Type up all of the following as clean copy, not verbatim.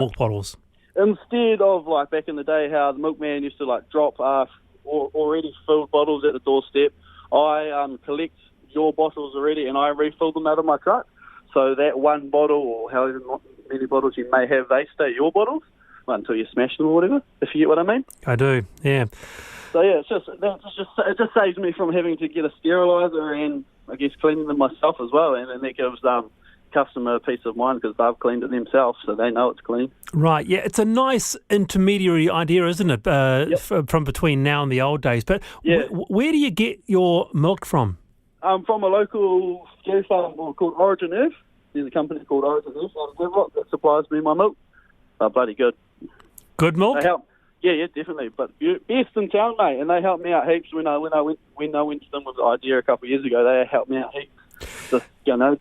milk bottles? Instead of, like, back in the day, how the milkman used to, like, drop already filled bottles at the doorstep, I collect your bottles already and I refill them out of my truck. So that one bottle, or however many bottles you may have, they stay your bottles until you smash them or whatever, if you get what I mean. I do, yeah. So, yeah, it just saves me from having to get a steriliser and, I guess, cleaning them myself as well. And that gives customer peace of mind because they've cleaned it themselves, so they know it's clean. Right, yeah, it's a nice intermediary idea, isn't it, Yep. from between now and the old days. But Yeah. where do you get your milk from? From a local dairy farm called Origin Earth. There's a company called Origin Earth out of Devrock that supplies me my milk. Bloody good. Good milk? They help. Yeah, definitely. But best in town, mate. And they helped me out heaps when I went to them with the idea a couple of years ago. They helped me out heaps. Just,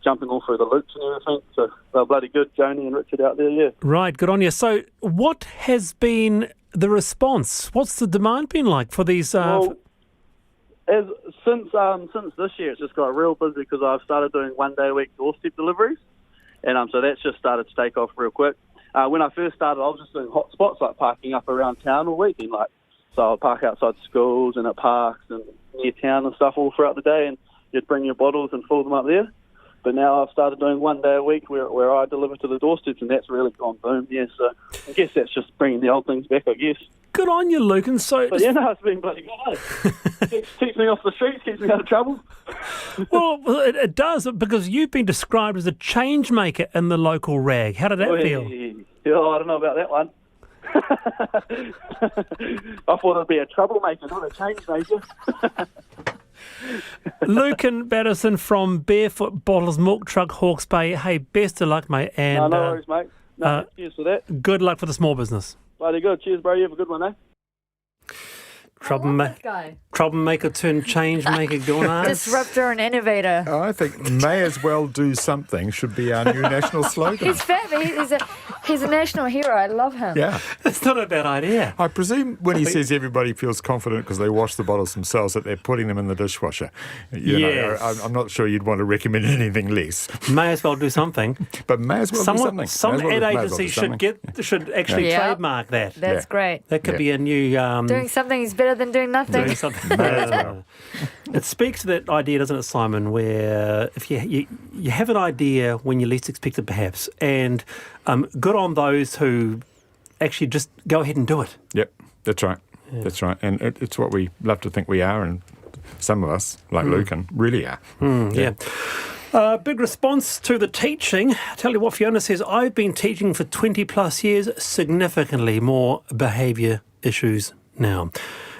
jumping all through the loops and everything. So they're bloody good, Joni and Richard out there, yeah. Right, good on you. So what has been the response? What's the demand been like for these? Well, since this year, it's just got real busy because I've started doing 1 day a week doorstep deliveries. And so that's just started to take off real quick. When I first started, I was just doing hot spots, like parking up around town all week. And, so I'd park outside schools and at parks and near town and stuff all throughout the day. And you'd bring your bottles and fill them up there. But now I've started doing 1 day a week where I deliver to the doorsteps, and that's really gone boom, yeah. So I guess that's just bringing the old things back, I guess. Good on you, Luke. And so, but yeah, no, it's been bloody good, eh? keeps me off the streets, keeps me out of trouble. Well, it does, because you've been described as a change maker in the local rag. How did that feel? Yeah, I don't know about that one. I thought it'd be a troublemaker, not a change maker. Luke and Batterson from Barefoot Bottles Milk Truck, Hawke's Bay. Hey, best of luck, mate. And, no worries, mate. Cheers for that. Good luck for the small business. Bloody good. Cheers, bro. You have a good one, eh? Troublemaker turned change maker, Gunnar. Disruptor and innovator. Oh, I think may as well do something should be our new national slogan. He's fab. He's a national hero. I love him. Yeah. That's not a bad idea. I presume when he says everybody feels confident because they wash the bottles themselves that they're putting them in the dishwasher. Yes. I'm not sure you'd want to recommend anything less. May as well do something. But may as well do something. Some ad agency should actually trademark that. That's great. That could be a new... doing something is better than doing nothing. Doing something. It speaks to that idea, doesn't it, Simon, where if you have an idea when you least expect it, perhaps, and good on those who actually just go ahead and do it. Yep, that's right. Yeah. That's right. And it's what we love to think we are, and some of us, like Lucan, really are. Yeah. Big response to the teaching. I tell you what, Fiona says, I've been teaching for 20 plus years, significantly more behaviour issues now.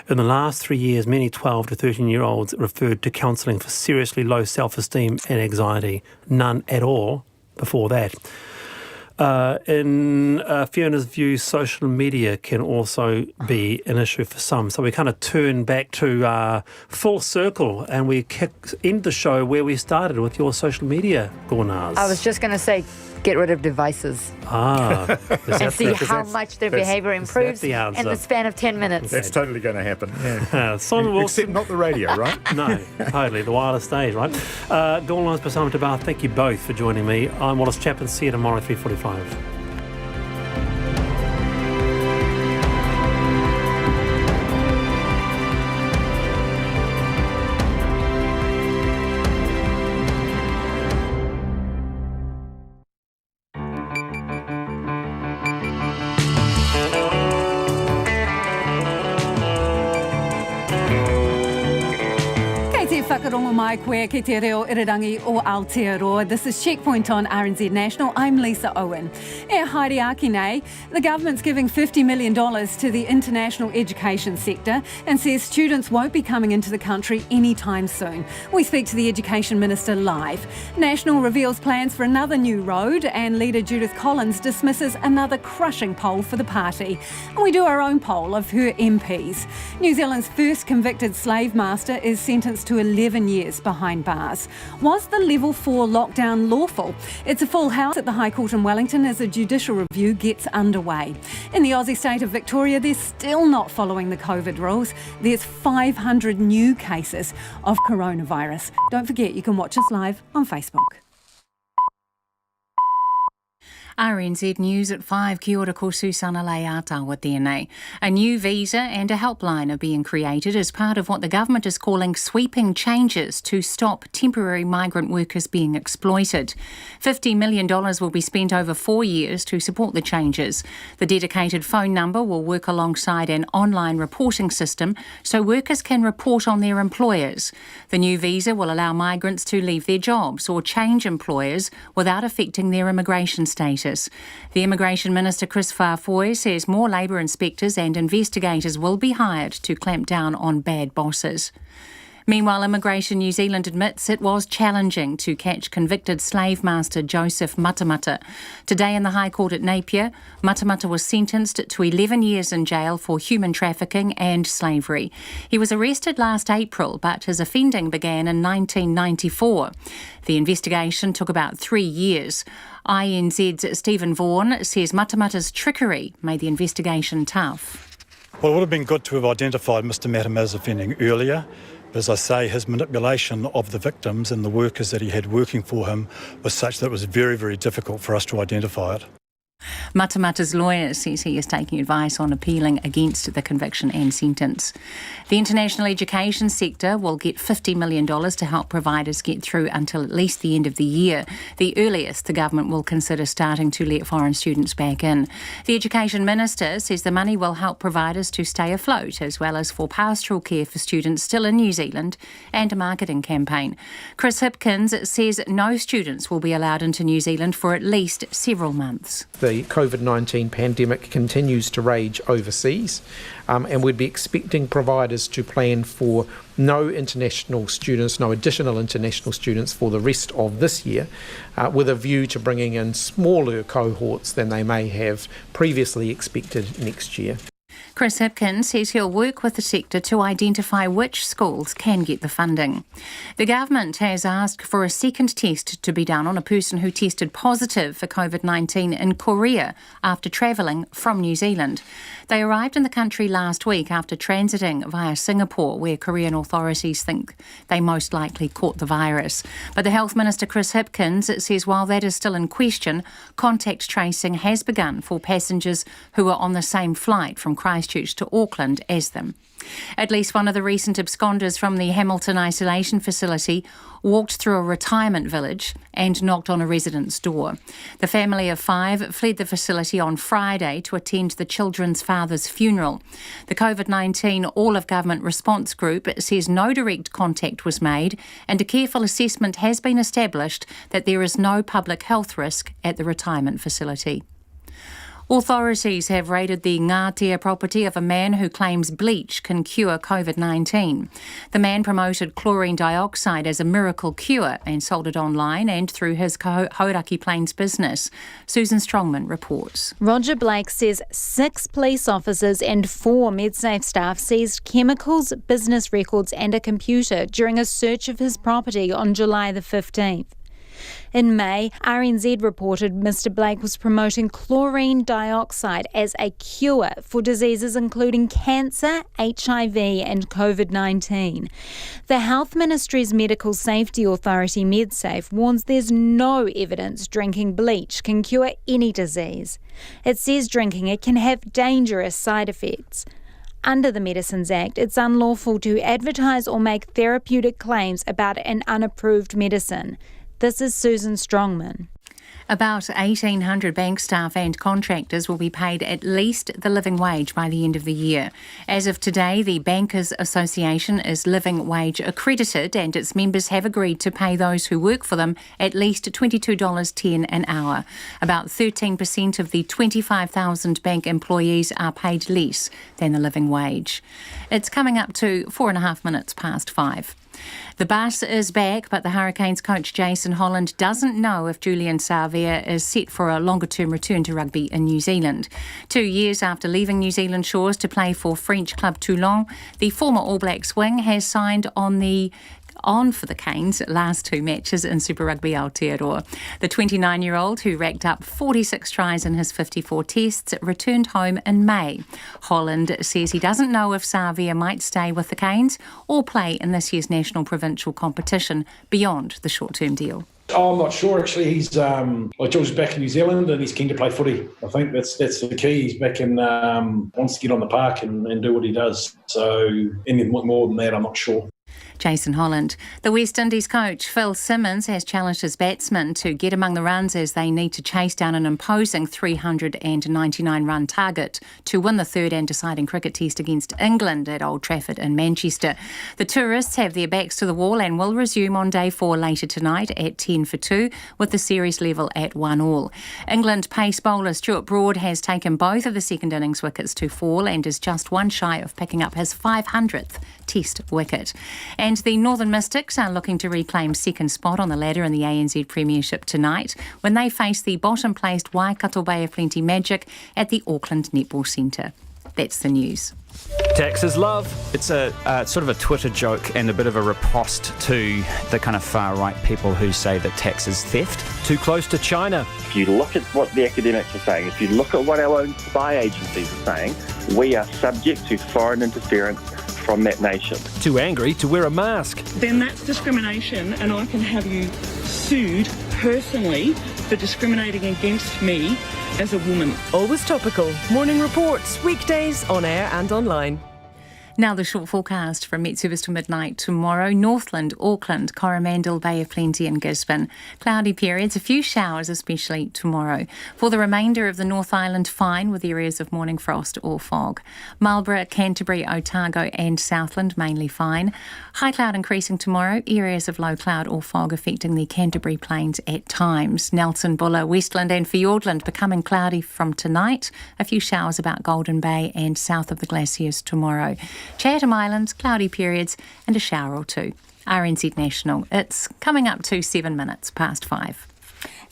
In the last 3 years, many 12 to 13-year-olds referred to counselling for seriously low self-esteem and anxiety. None at all before that. In Fiona's view, social media can also be an issue for some. So we kind of turn back to full circle, and we end the show where we started with your social media, Gornars. I was just going to say, get rid of devices. And see how much their behaviour improves in the span of 10 minutes. That's totally going to happen. Yeah. Simon Wilson. Except not the radio, right? No, totally. The wireless stage, right? Gornars, Simon Tabar, thank you both for joining me. I'm Wallace Chapman. See you tomorrow at 3:45. Whakarongo mai koe ki te reo irirangi o Aotearoa. This is Checkpoint on RNZ National. I'm Lisa Owen. E haere aki nei, the government's giving $50 million to the international education sector and says students won't be coming into the country anytime soon. We speak to the Education Minister live. National reveals plans for another new road, and leader Judith Collins dismisses another crushing poll for the party. And we do our own poll of her MPs. New Zealand's first convicted slave master is sentenced to 11 years behind bars. Was the level 4 lockdown lawful? It's a full house at the High Court in Wellington as a judicial review gets underway. In the Aussie state of Victoria, they're still not following the COVID rules. There's 500 new cases of coronavirus. Don't forget, you can watch us live on Facebook. RNZ News at 5, kia ora ko Susana Leatawa tēnei. A new visa and a helpline are being created as part of what the government is calling sweeping changes to stop temporary migrant workers being exploited. $50 million will be spent over 4 years to support the changes. The dedicated phone number will work alongside an online reporting system so workers can report on their employers. The new visa will allow migrants to leave their jobs or change employers without affecting their immigration status. The Immigration Minister Chris Farfoy says more labour inspectors and investigators will be hired to clamp down on bad bosses. Meanwhile, Immigration New Zealand admits it was challenging to catch convicted slave master Joseph Matamata. Today in the High Court at Napier, Matamata was sentenced to 11 years in jail for human trafficking and slavery. He was arrested last April, but his offending began in 1994. The investigation took about 3 years. INZ's Stephen Vaughan says Matamata's trickery made the investigation tough. Well, it would have been good to have identified Mr Matamata's offending earlier. But as I say, his manipulation of the victims and the workers that he had working for him was such that it was very, very difficult for us to identify it. Matamata's lawyer says he is taking advice on appealing against the conviction and sentence. The international education sector will get $50 million to help providers get through until at least the end of the year, the earliest the government will consider starting to let foreign students back in. The Education Minister says the money will help providers to stay afloat, as well as for pastoral care for students still in New Zealand and a marketing campaign. Chris Hipkins says no students will be allowed into New Zealand for at least several months. The COVID-19 pandemic continues to rage overseas, and we'd be expecting providers to plan for no additional international students for the rest of this year, with a view to bringing in smaller cohorts than they may have previously expected next year. Chris Hipkins says he'll work with the sector to identify which schools can get the funding. The government has asked for a second test to be done on a person who tested positive for COVID-19 in Korea after travelling from New Zealand. They arrived in the country last week after transiting via Singapore, where Korean authorities think they most likely caught the virus. But the Health Minister Chris Hipkins says while that is still in question, contact tracing has begun for passengers who are on the same flight from Christchurch to Auckland as them. At least one of the recent absconders from the Hamilton isolation facility walked through a retirement village and knocked on a resident's door. The family of 5 fled the facility on Friday to attend the children's father's funeral. The COVID-19 all-of-government response group says no direct contact was made and a careful assessment has been established that there is no public health risk at the retirement facility. Authorities have raided the Ngatea property of a man who claims bleach can cure COVID-19. The man promoted chlorine dioxide as a miracle cure and sold it online and through his Hauraki Plains business. Susan Strongman reports. Roger Blake says 6 police officers and 4 MedSafe staff seized chemicals, business records and a computer during a search of his property on July the 15th. In May, RNZ reported Mr Blake was promoting chlorine dioxide as a cure for diseases including cancer, HIV and COVID-19. The Health Ministry's Medical Safety Authority, MedSafe, warns there's no evidence drinking bleach can cure any disease. It says drinking it can have dangerous side effects. Under the Medicines Act, it's unlawful to advertise or make therapeutic claims about an unapproved medicine. This is Susan Strongman. About 1,800 bank staff and contractors will be paid at least the living wage by the end of the year. As of today, the Bankers Association is living wage accredited and its members have agreed to pay those who work for them at least $22.10 an hour. About 13% of the 25,000 bank employees are paid less than the living wage. It's coming up to 4.5 minutes past 5. The bus is back, but the Hurricanes coach Jason Holland doesn't know if Julian Savea is set for a longer-term return to rugby in New Zealand. 2 years after leaving New Zealand shores to play for French club Toulon, the former All Blacks wing has signed on for the Canes' last 2 matches in Super Rugby Aotearoa. The 29-year-old, who racked up 46 tries in his 54 tests, returned home in May. Holland says he doesn't know if Savea might stay with the Canes or play in this year's national provincial competition beyond the short-term deal. Oh, I'm not sure, actually. He's George's back in New Zealand and he's keen to play footy. I think that's the key. He's back and wants to get on the park and do what he does. So anything more than that, I'm not sure. Jason Holland. The West Indies coach Phil Simmons has challenged his batsmen to get among the runs as they need to chase down an imposing 399-run target to win the third and deciding cricket test against England at Old Trafford in Manchester. The tourists have their backs to the wall and will resume on day 4 later tonight at 10 for 2 with the series level at 1-1. England pace bowler Stuart Broad has taken both of the second innings wickets to fall and is just one shy of picking up his 500th test wicket. And the Northern Mystics are looking to reclaim second spot on the ladder in the ANZ Premiership tonight when they face the bottom-placed Waikato Bay of Plenty Magic at the Auckland Netball Centre. That's the news. Tax is love. It's a sort of a Twitter joke and a bit of a riposte to the kind of far-right people who say that tax is theft. Too close to China. If you look at what the academics are saying, if you look at what our own spy agencies are saying, we are subject to foreign interference from that nation. Too angry to wear a mask. Then that's discrimination, and I can have you sued personally for discriminating against me as a woman. Always topical. Morning reports, weekdays on air and online. Now the short forecast from Met Service to midnight tomorrow. Northland, Auckland, Coromandel, Bay of Plenty and Gisborne. Cloudy periods, a few showers especially tomorrow. For the remainder of the North Island, fine with areas of morning frost or fog. Marlborough, Canterbury, Otago and Southland mainly fine. High cloud increasing tomorrow, areas of low cloud or fog affecting the Canterbury Plains at times. Nelson, Buller, Westland and Fiordland becoming cloudy from tonight. A few showers about Golden Bay and south of the glaciers tomorrow. Chatham Islands, cloudy periods and a shower or two. RNZ National, it's coming up to 7 minutes past 5.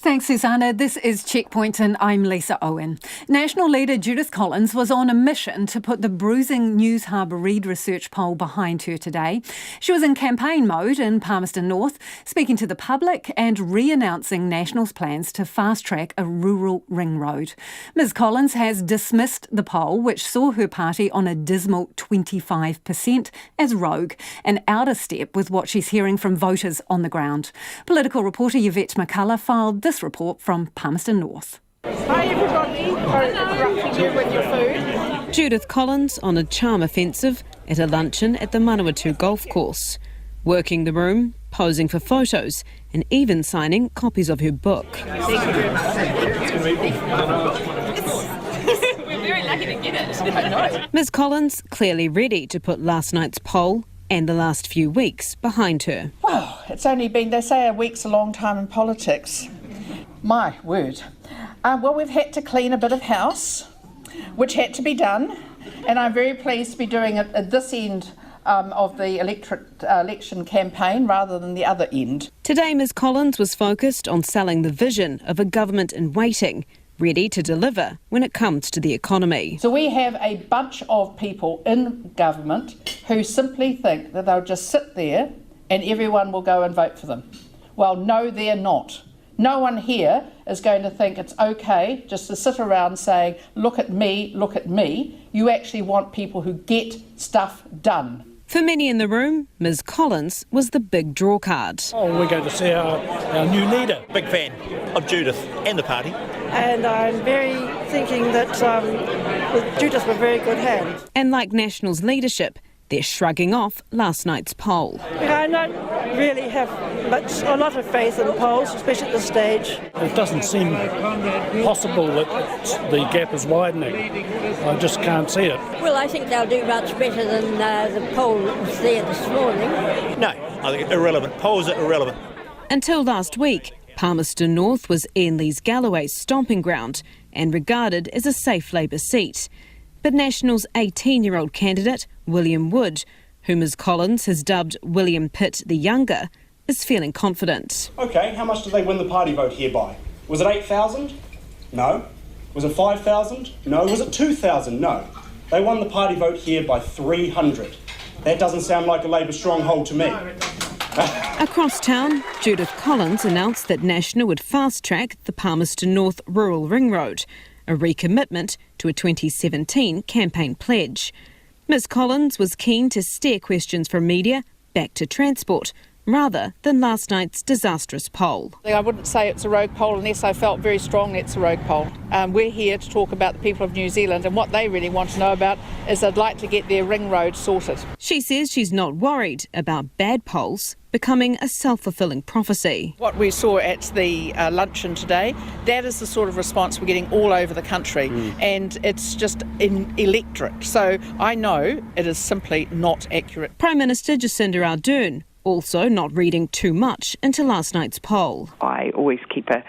Thanks, Susanna. This is Checkpoint and I'm Lisa Owen. National leader Judith Collins was on a mission to put the bruising News Harbour Reid research poll behind her today. She was in campaign mode in Palmerston North, speaking to the public and re-announcing National's plans to fast-track a rural ring road. Ms Collins has dismissed the poll, which saw her party on a dismal 25%, as rogue and out of step with what she's hearing from voters on the ground. Political reporter Yvette McCullough filed this report from Palmerston North. Hi everybody, sorry for interrupting you with your food. Judith Collins on a charm offensive at a luncheon at the Manawatu golf course. Working the room, posing for photos and even signing copies of her book. Thank you very much. We're very lucky to get it. Ms Collins clearly ready to put last night's poll and the last few weeks behind her. Well, it's only been, they say a week's a long time in politics. My word. Well, we've had to clean a bit of house, which had to be done, and I'm very pleased to be doing it at this end of the election campaign rather than the other end. Today, Ms Collins was focused on selling the vision of a government in waiting, ready to deliver when it comes to the economy. So we have a bunch of people in government who simply think that they'll just sit there and everyone will go and vote for them. Well, no, they're not. No one here is going to think it's okay just to sit around saying, look at me, look at me. You actually want people who get stuff done. For many in the room, Ms Collins was the big draw card. Oh, we're going to see our new leader. Big fan of Judith and the party. And I'm very thinking that with Judith were very good hands. And like National's leadership, they're shrugging off last night's poll. I don't really have a lot of faith in polls, especially at this stage. It doesn't seem possible that the gap is widening. I just can't see it. Well, I think they'll do much better than the poll that was there this morning. No, I think irrelevant. Polls are irrelevant. Until last week, Palmerston North was Ian Lee's Galloway's stomping ground and regarded as a safe Labour seat. But National's 18-year-old candidate, William Wood, whom Ms Collins has dubbed William Pitt the Younger, is feeling confident. OK, how much did they win the party vote here by? Was it 8,000? No. Was it 5,000? No. Was it 2,000? No. They won the party vote here by 300. That doesn't sound like a Labour stronghold to me. Across town, Judith Collins announced that National would fast-track the Palmerston North Rural Ring Road, a recommitment to a 2017 campaign pledge. Ms Collins was keen to steer questions from media back to transport, rather than last night's disastrous poll. I wouldn't say it's a rogue poll unless I felt very strongly it's a rogue poll. We're here to talk about the people of New Zealand, and what they really want to know about is they'd like to get their ring road sorted. She says she's not worried about bad polls becoming a self-fulfilling prophecy. What we saw at the luncheon today, that is the sort of response we're getting all over the country, and it's just electorate. So I know it is simply not accurate. Prime Minister Jacinda Ardern also not reading too much into last night's poll. I always keep a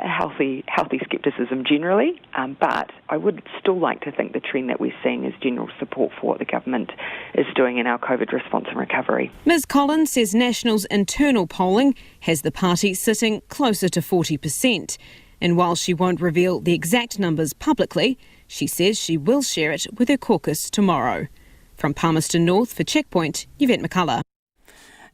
healthy scepticism generally, but I would still like to think the trend that we're seeing is general support for what the government is doing in our COVID response and recovery. Ms Collins says National's internal polling has the party sitting closer to 40%. And while she won't reveal the exact numbers publicly, she says she will share it with her caucus tomorrow. From Palmerston North for Checkpoint, Yvette McCullough.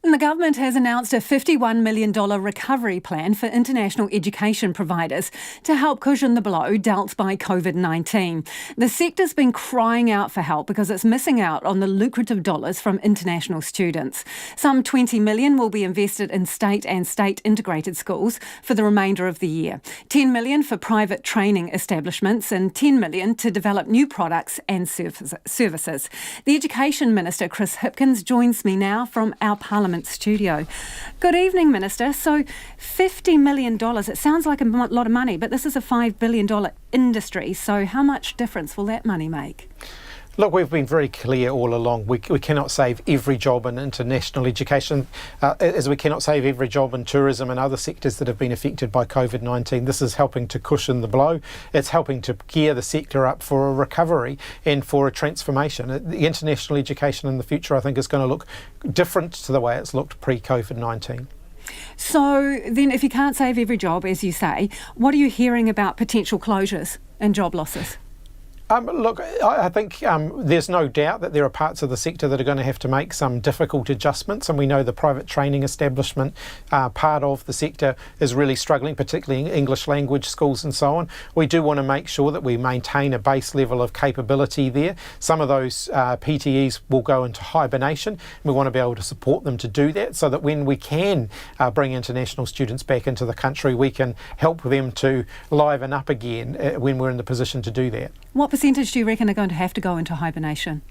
And the government has announced a $51 million recovery plan for international education providers to help cushion the blow dealt by COVID-19. The sector's been crying out for help because it's missing out on the lucrative dollars from international students. Some $20 million will be invested in state and state-integrated schools for the remainder of the year. $10 million for private training establishments and $10 million to develop new products and services. The Education Minister, Chris Hipkins, joins me now from our Parliament studio. Good evening, Minister. So $50 million, it sounds like a lot of money, but this is a $5 billion industry. So how much difference will that money make? Look, we've been very clear all along. We cannot save every job in international education, as we cannot save every job in tourism and other sectors that have been affected by COVID-19. This is helping to cushion the blow. It's helping to gear the sector up for a recovery and for a transformation. The international education in the future, I think, is going to look different to the way it's looked pre-COVID-19. So then if you can't save every job, as you say, what are you hearing about potential closures and job losses? Look, I think there's no doubt that there are parts of the sector that are going to have to make some difficult adjustments, and we know the private training establishment part of the sector is really struggling, particularly in English language schools and so on. We do want to make sure that we maintain a base level of capability there. Some of those PTEs will go into hibernation. We want to be able to support them to do that so that when we can bring international students back into the country, we can help them to liven up again when we're in the position to do that. What percentage do you reckon are going to have to go into hibernation?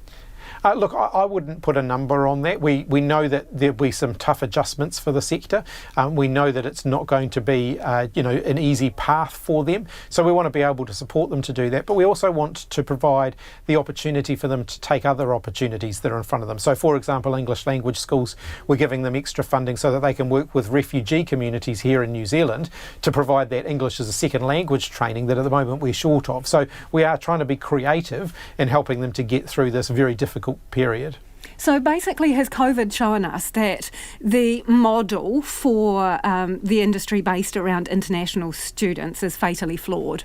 Look, I wouldn't put a number on that. We know that there'll be some tough adjustments for the sector. We know that it's not going to be, an easy path for them. So we want to be able to support them to do that. But we also want to provide the opportunity for them to take other opportunities that are in front of them. So, for example, English language schools, we're giving them extra funding so that they can work with refugee communities here in New Zealand to provide that English as a second language training that at the moment we're short of. So we are trying to be creative in helping them to get through this very difficult period. So basically, has COVID shown us that the model for the industry based around international students is fatally flawed?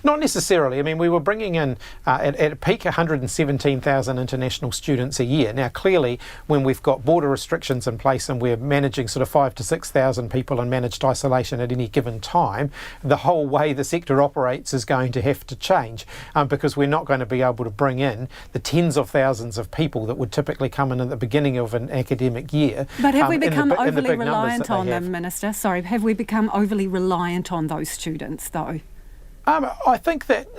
Not necessarily. I mean, we were bringing in, at a peak, 117,000 international students a year. Now, clearly, when we've got border restrictions in place and we're managing sort of 5,000 to 6,000 people in managed isolation at any given time, the whole way the sector operates is going to have to change because we're not going to be able to bring in the tens of thousands of people that would typically come in at the beginning of an academic year. But have we become overly reliant on them, Minister? Sorry, have we become overly reliant on those students, though? I think that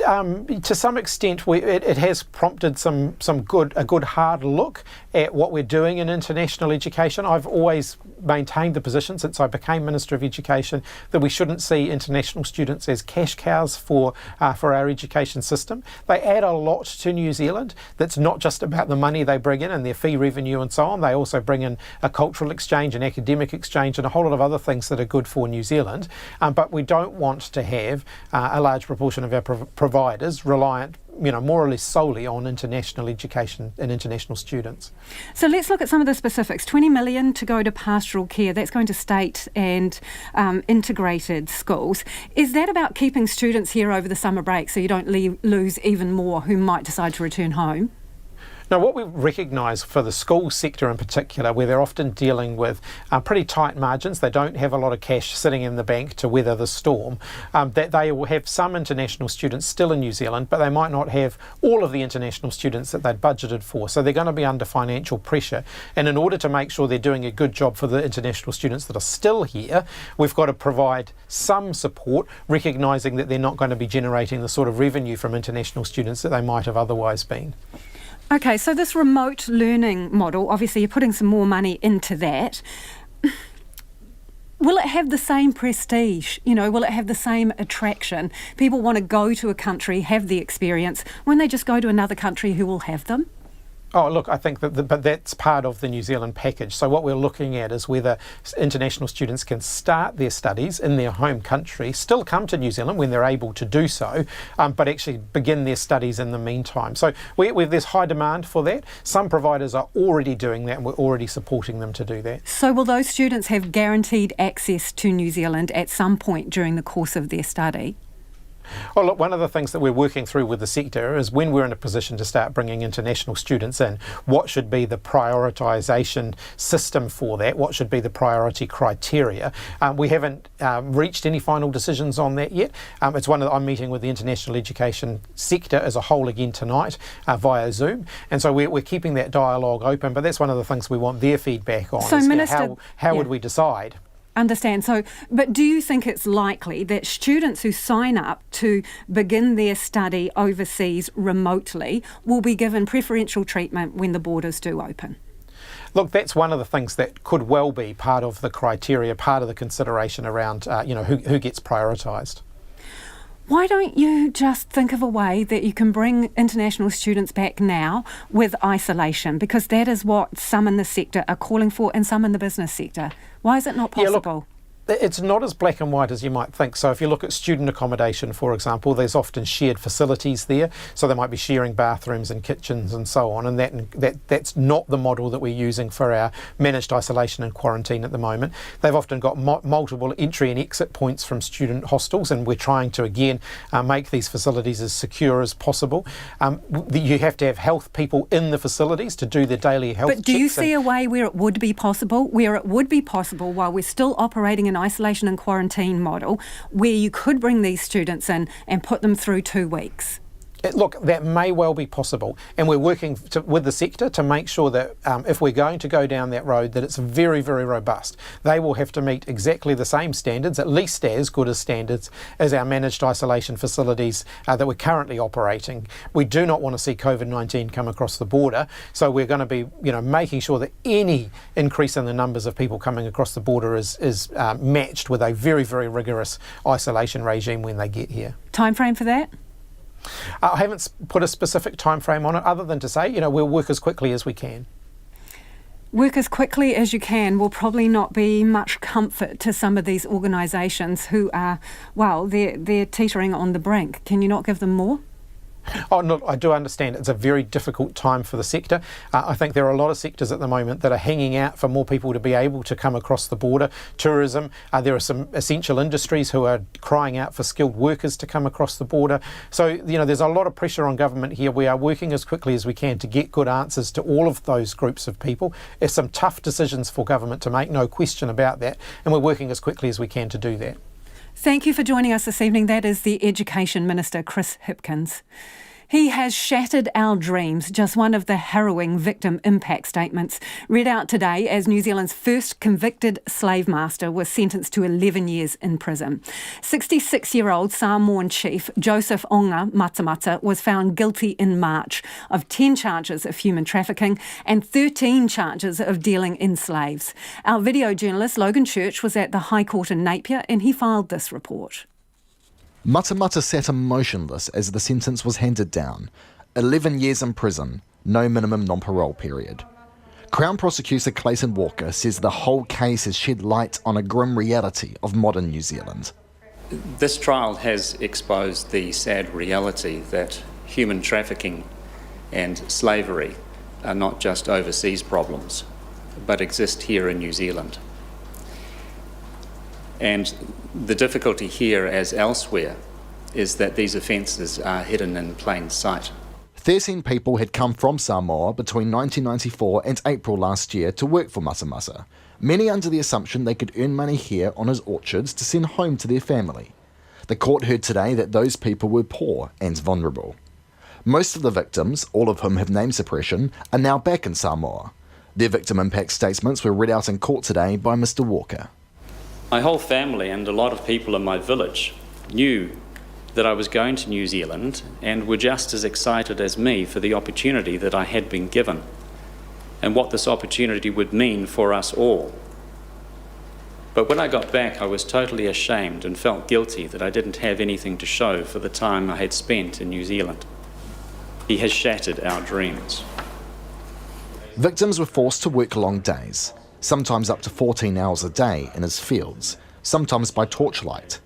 to some extent it has prompted a good hard look at what we're doing in international education. I've always maintained the position since I became Minister of Education that we shouldn't see international students as cash cows for our education system. They add a lot to New Zealand. That's not just about the money they bring in and their fee revenue and so on. They also bring in a cultural exchange, an academic exchange, and a whole lot of other things that are good for New Zealand. But we don't want to have a large proportion of our providers reliant, more or less solely on international education and international students. So let's look at some of the specifics. 20 million to go to pastoral care. That's going to state and integrated schools. Is that about keeping students here over the summer break so you don't lose even more who might decide to return home? Now, what we recognise for the school sector in particular, where they're often dealing with pretty tight margins, they don't have a lot of cash sitting in the bank to weather the storm, that they will have some international students still in New Zealand, but they might not have all of the international students that they'd budgeted for. So they're going to be under financial pressure. And in order to make sure they're doing a good job for the international students that are still here, we've got to provide some support, recognising that they're not going to be generating the sort of revenue from international students that they might have otherwise been. Okay, so this remote learning model, obviously you're putting some more money into that. Will it have the same prestige? Will it have the same attraction? People want to go to a country, have the experience, when they just go to another country who will have them? Oh, look, I think but that's part of the New Zealand package. So what we're looking at is whether international students can start their studies in their home country, still come to New Zealand when they're able to do so, but actually begin their studies in the meantime. So there's high demand for that. Some providers are already doing that, and we're already supporting them to do that. So will those students have guaranteed access to New Zealand at some point during the course of their study? Well, look, one of the things that we're working through with the sector is when we're in a position to start bringing international students in, what should be the prioritisation system for that? What should be the priority criteria? We haven't reached any final decisions on that yet. It's one that I'm meeting with the international education sector as a whole again tonight via Zoom. And so we're keeping that dialogue open, but that's one of the things we want their feedback on. So, Minister, how would we decide? Understand. So, but do you think it's likely that students who sign up to begin their study overseas remotely will be given preferential treatment when the borders do open? Look, that's one of the things that could well be part of the criteria, part of the consideration around, who gets prioritised. Why don't you just think of a way that you can bring international students back now with isolation? Because that is what some in the sector are calling for and some in the business sector. Why is it not possible? Yeah, look, it's not as black and white as you might think. So if you look at student accommodation, for example, there's often shared facilities there. So they might be sharing bathrooms and kitchens and so on. And that's not the model that we're using for our managed isolation and quarantine at the moment. They've often got multiple entry and exit points from student hostels, and we're trying to, again, make these facilities as secure as possible. You have to have health people in the facilities to do their daily health checks. But do you see a way where it would be possible, while we're still operating an isolation and quarantine model, where you could bring these students in and put them through 2 weeks? Look, that may well be possible, and we're working with the sector to make sure that if we're going to go down that road, that it's very, very robust. They will have to meet exactly the same standards, at least as good as standards as our managed isolation facilities that we're currently operating. We do not want to see COVID-19 come across the border, so we're going to be, making sure that any increase in the numbers of people coming across the border is matched with a very, very rigorous isolation regime when they get here. Time frame for that? I haven't put a specific time frame on it, other than to say, we'll work as quickly as we can. Work as quickly as you can will probably not be much comfort to some of these organisations who are, they're teetering on the brink. Can you not give them more? Oh, no, I do understand it's a very difficult time for the sector. I think there are a lot of sectors at the moment that are hanging out for more people to be able to come across the border. Tourism, there are some essential industries who are crying out for skilled workers to come across the border. So, there's a lot of pressure on government here. We are working as quickly as we can to get good answers to all of those groups of people. There's some tough decisions for government to make, no question about that, and we're working as quickly as we can to do that. Thank you for joining us this evening. That is the Education Minister, Chris Hipkins. He has shattered our dreams, just one of the harrowing victim impact statements read out today as New Zealand's first convicted slave master was sentenced to 11 years in prison. 66-year-old Samoan chief Joseph Onga Matamata was found guilty in March of 10 charges of human trafficking and 13 charges of dealing in slaves. Our video journalist Logan Church was at the High Court in Napier and he filed this report. Matamata sat motionless as the sentence was handed down. 11 years in prison, no minimum non-parole period. Crown Prosecutor Clayton Walker says the whole case has shed light on a grim reality of modern New Zealand. This trial has exposed the sad reality that human trafficking and slavery are not just overseas problems, but exist here in New Zealand. And the difficulty here, as elsewhere, is that these offences are hidden in plain sight. 13 people had come from Samoa between 1994 and April last year to work for Matamata, many under the assumption they could earn money here on his orchards to send home to their family. The court heard today that those people were poor and vulnerable. Most of the victims, all of whom have name suppression, are now back in Samoa. Their victim impact statements were read out in court today by Mr. Walker. My whole family and a lot of people in my village knew that I was going to New Zealand and were just as excited as me for the opportunity that I had been given and what this opportunity would mean for us all. But when I got back, I was totally ashamed and felt guilty that I didn't have anything to show for the time I had spent in New Zealand. He has shattered our dreams. Victims were forced to work long days, sometimes up to 14 hours a day in his fields, sometimes by torchlight.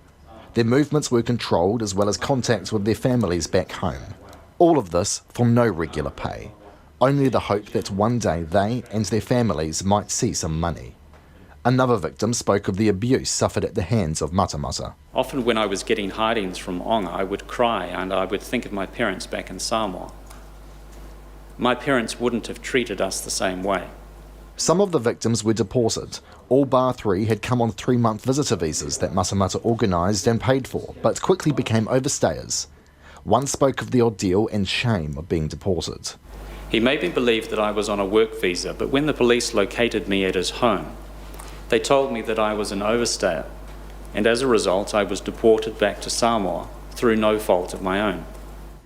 Their movements were controlled as well as contacts with their families back home. All of this for no regular pay, only the hope that one day they and their families might see some money. Another victim spoke of the abuse suffered at the hands of Matamata. Often when I was getting hidings from Onga, I would cry and I would think of my parents back in Samoa. My parents wouldn't have treated us the same way. Some of the victims were deported. All bar 3 had come on 3-month visitor visas that Matamata organised and paid for, but quickly became overstayers. One spoke of the ordeal and shame of being deported. He made me believe that I was on a work visa, but when the police located me at his home, they told me that I was an overstayer, and as a result I was deported back to Samoa through no fault of my own.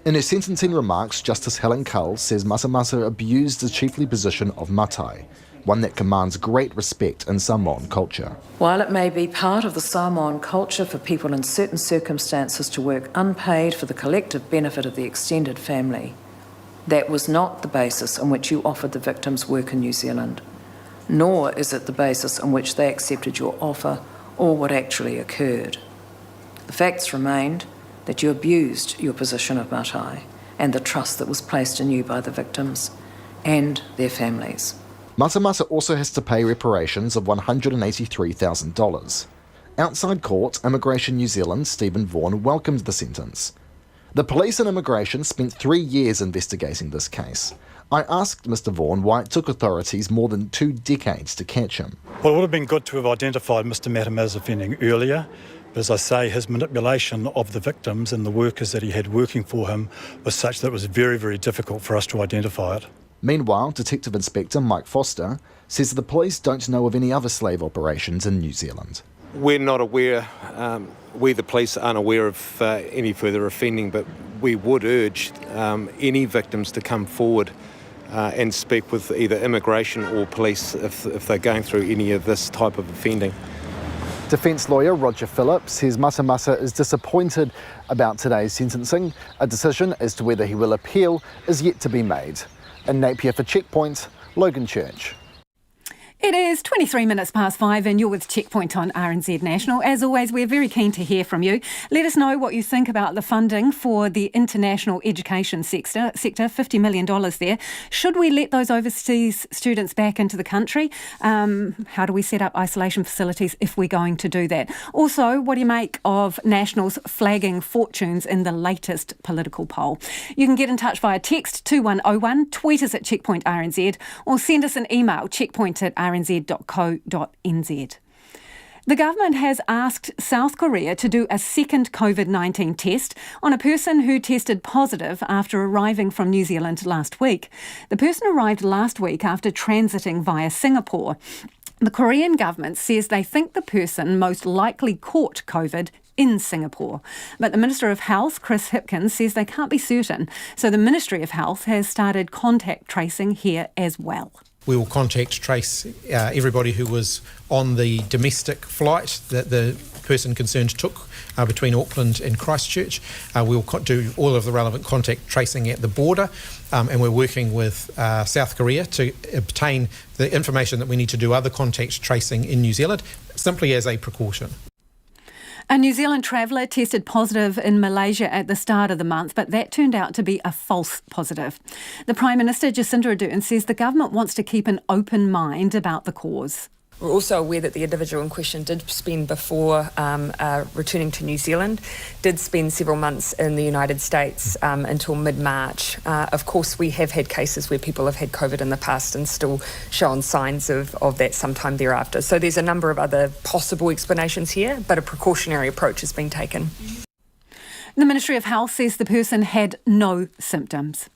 In her sentencing remarks, Justice Helen Cull says Matamata abused the chiefly position of matai, one that commands great respect in Samoan culture. While it may be part of the Samoan culture for people in certain circumstances to work unpaid for the collective benefit of the extended family, that was not the basis on which you offered the victims work in New Zealand, nor is it the basis on which they accepted your offer or what actually occurred. The facts remained that you abused your position of matai and the trust that was placed in you by the victims and their families. Matamata also has to pay reparations of $183,000. Outside court, Immigration New Zealand's Stephen Vaughan welcomed the sentence. The police and immigration spent 3 years investigating this case. I asked Mr. Vaughan why it took authorities more than 2 decades to catch him. Well, it would have been good to have identified Mr. Matamata's offending earlier, but as I say, his manipulation of the victims and the workers that he had working for him was such that it was very, very difficult for us to identify it. Meanwhile, Detective Inspector Mike Foster says the police don't know of any other slave operations in New Zealand. We're not aware, we the police aren't aware of any further offending, but we would urge any victims to come forward and speak with either immigration or police if they're going through any of this type of offending. Defence lawyer Roger Phillips says Matamata is disappointed about today's sentencing. A decision as to whether he will appeal is yet to be made. In Napier for Checkpoint, Logan Church. It is 23 minutes past 5 and you're with Checkpoint on RNZ National. As always, we're very keen to hear from you. Let us know what you think about the funding for the international education sector, $50 million there. Should we let those overseas students back into the country? How do we set up isolation facilities if we're going to do that? Also, what do you make of Nationals flagging fortunes in the latest political poll? You can get in touch via text 2101, tweet us at Checkpoint RNZ, or send us an email, checkpoint@rnz.co.nz. The government has asked South Korea to do a second COVID-19 test on a person who tested positive after arriving from New Zealand last week. The person arrived last week after transiting via Singapore. The Korean government says they think the person most likely caught COVID in Singapore. But the Minister of Health, Chris Hipkins, says they can't be certain. So the Ministry of Health has started contact tracing here as well. We will contact trace everybody who was on the domestic flight that the person concerned took between Auckland and Christchurch. We'll do all of the relevant contact tracing at the border, and we're working with South Korea to obtain the information that we need to do other contact tracing in New Zealand, simply as a precaution. A New Zealand traveller tested positive in Malaysia at the start of the month, but that turned out to be a false positive. The Prime Minister, Jacinda Ardern, says the government wants to keep an open mind about the cause. We're also aware that the individual in question did spend, before returning to New Zealand, did spend several months in the United States until mid-March. Of course, we have had cases where people have had COVID in the past and still shown signs of that sometime thereafter. So there's a number of other possible explanations here, but a precautionary approach has been taken. The Ministry of Health says the person had no symptoms.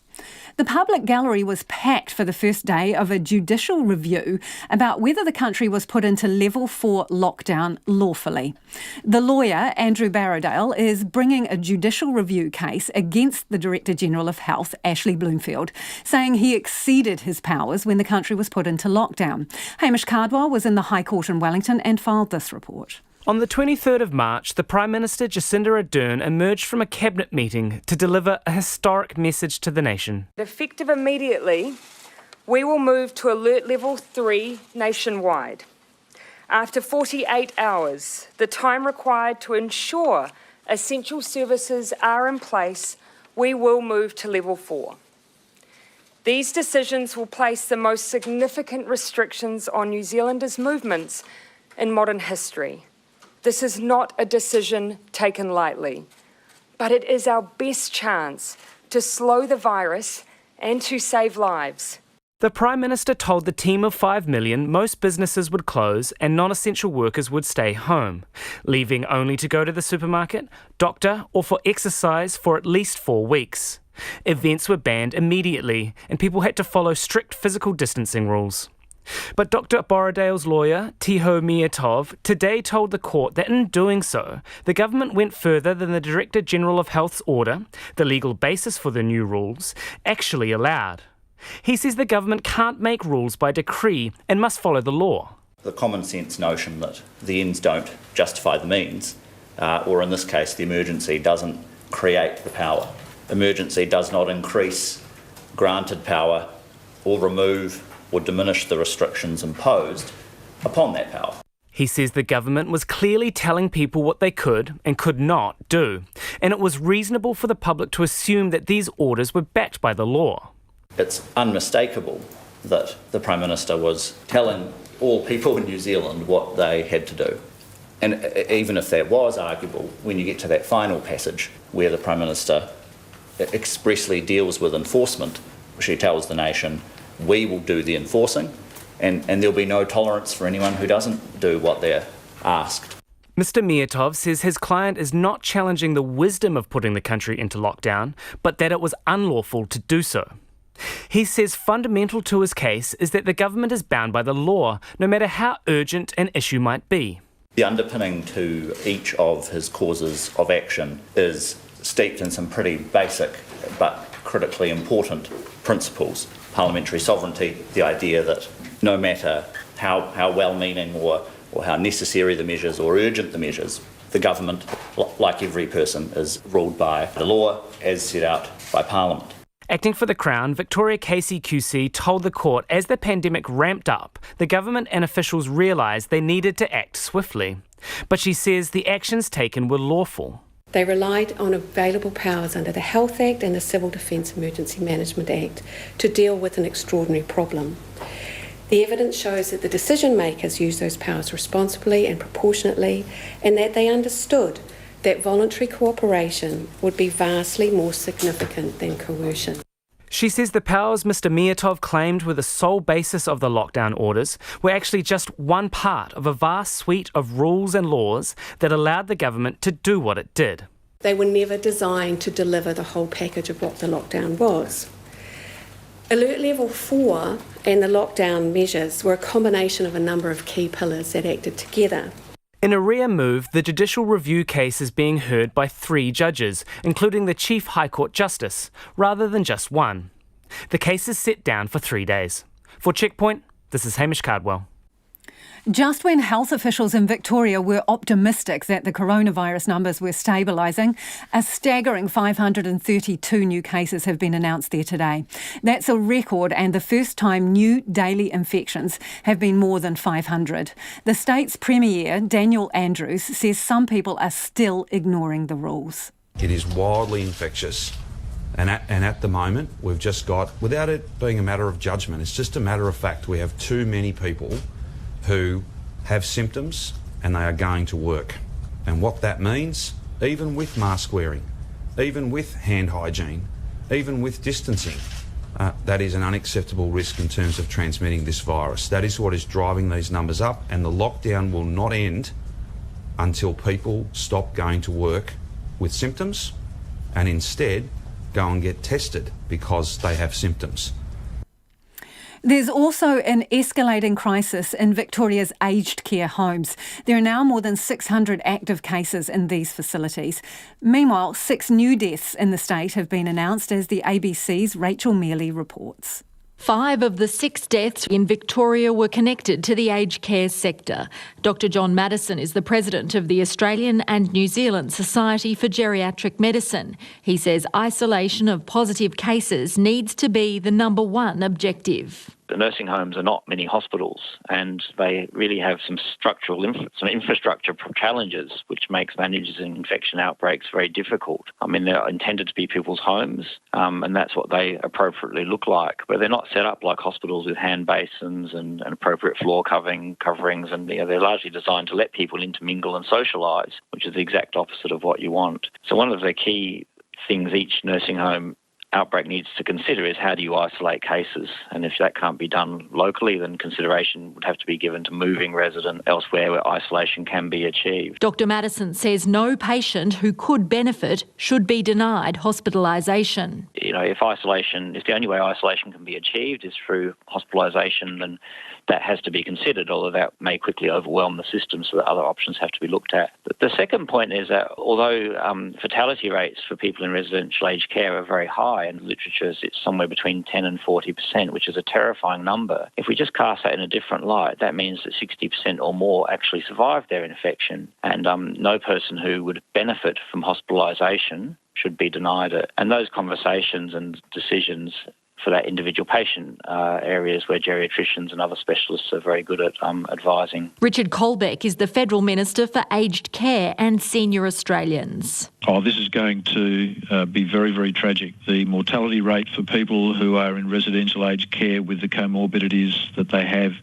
The public gallery was packed for the first day of a judicial review about whether the country was put into level 4 lockdown lawfully. The lawyer, Andrew Barrodale, is bringing a judicial review case against the Director General of Health, Ashley Bloomfield, saying he exceeded his powers when the country was put into lockdown. Hamish Cardwell was in the High Court in Wellington and filed this report. On the 23rd of March, the Prime Minister Jacinda Ardern emerged from a cabinet meeting to deliver a historic message to the nation. Effective immediately, we will move to alert level 3 nationwide. After 48 hours, the time required to ensure essential services are in place, we will move to level 4. These decisions will place the most significant restrictions on New Zealanders' movements in modern history. This is not a decision taken lightly, but it is our best chance to slow the virus and to save lives. The Prime Minister told the team of 5 million most businesses would close and non-essential workers would stay home, leaving only to go to the supermarket, doctor or for exercise for at least 4 weeks. Events were banned immediately and people had to follow strict physical distancing rules. But Dr. Borrowdale's lawyer, Tiho Miatov, today told the court that in doing so, the government went further than the Director General of Health's order, the legal basis for the new rules, actually allowed. He says the government can't make rules by decree and must follow the law. The common sense notion that the ends don't justify the means, or in this case, the emergency doesn't create the power. Emergency does not increase granted power or remove or diminish the restrictions imposed upon that power. He says the government was clearly telling people what they could and could not do, and it was reasonable for the public to assume that these orders were backed by the law. It's unmistakable that the Prime Minister was telling all people in New Zealand what they had to do. And even if that was arguable, when you get to that final passage where the Prime Minister expressly deals with enforcement, she tells the nation, we will do the enforcing, and there'll be no tolerance for anyone who doesn't do what they're asked. Mr. Miatov says his client is not challenging the wisdom of putting the country into lockdown, but that it was unlawful to do so. He says fundamental to his case is that the government is bound by the law, no matter how urgent an issue might be. The underpinning to each of his causes of action is steeped in some pretty basic but critically important principles. Parliamentary sovereignty, the idea that no matter how well-meaning or how necessary the measures or urgent the measures, the government, like every person, is ruled by the law as set out by Parliament. Acting for the Crown, Victoria Casey QC told the court as the pandemic ramped up, the government and officials realised they needed to act swiftly. But she says the actions taken were lawful. They relied on available powers under the Health Act and the Civil Defence Emergency Management Act to deal with an extraordinary problem. The evidence shows that the decision makers used those powers responsibly and proportionately, and that they understood that voluntary cooperation would be vastly more significant than coercion. She says the powers Mr. Miatov claimed were the sole basis of the lockdown orders were actually just one part of a vast suite of rules and laws that allowed the government to do what it did. They were never designed to deliver the whole package of what the lockdown was. Alert Level 4 and the lockdown measures were a combination of a number of key pillars that acted together. In a rare move, the judicial review case is being heard by 3 judges, including the Chief High Court Justice, rather than just one. The case is set down for 3 days. For Checkpoint, this is Hamish Cardwell. Just when health officials in Victoria were optimistic that the coronavirus numbers were stabilising, a staggering 532 new cases have been announced there today. That's a record, and the first time new daily infections have been more than 500. The state's Premier, Daniel Andrews, says some people are still ignoring the rules. It is wildly infectious. And at the moment, we've just got, without it being a matter of judgment, it's just a matter of fact, we have too many people who have symptoms and they are going to work. And what that means, even with mask wearing, even with hand hygiene, even with distancing, that is an unacceptable risk in terms of transmitting this virus. That is what is driving these numbers up, and the lockdown will not end until people stop going to work with symptoms and instead go and get tested because they have symptoms. There's also an escalating crisis in Victoria's aged care homes. There are now more than 600 active cases in these facilities. Meanwhile, 6 new deaths in the state have been announced, as the ABC's Rachel Mealy reports. 5 of the 6 deaths in Victoria were connected to the aged care sector. Dr John Maddison is the president of the Australian and New Zealand Society for Geriatric Medicine. He says isolation of positive cases needs to be the number one objective. The nursing homes are not many hospitals, and they really have some infrastructure challenges, which makes managing infection outbreaks very difficult. I mean, they're intended to be people's homes, and that's what they appropriately look like. But they're not set up like hospitals with hand basins and appropriate floor coverings, and they're largely designed to let people intermingle and socialise, which is the exact opposite of what you want. So one of the key things each nursing home outbreak needs to consider is how do you isolate cases, and if that can't be done locally, then consideration would have to be given to moving resident elsewhere where isolation can be achieved. Dr Maddison says no patient who could benefit should be denied hospitalisation. If the only way isolation can be achieved is through hospitalisation, then that has to be considered, although that may quickly overwhelm the system, so that other options have to be looked at. The second point is that although fatality rates for people in residential aged care are very high, and literature it's somewhere between 10 and 40%, which is a terrifying number. If we just cast that in a different light, that means that 60% or more actually survive their infection, and no person who would benefit from hospitalisation should be denied it. And those conversations and decisions for that individual patient areas where geriatricians and other specialists are very good at advising. Richard Colbeck is the Federal Minister for Aged Care and Senior Australians. This is going to be very, very tragic. The mortality rate for people who are in residential aged care with the comorbidities that they have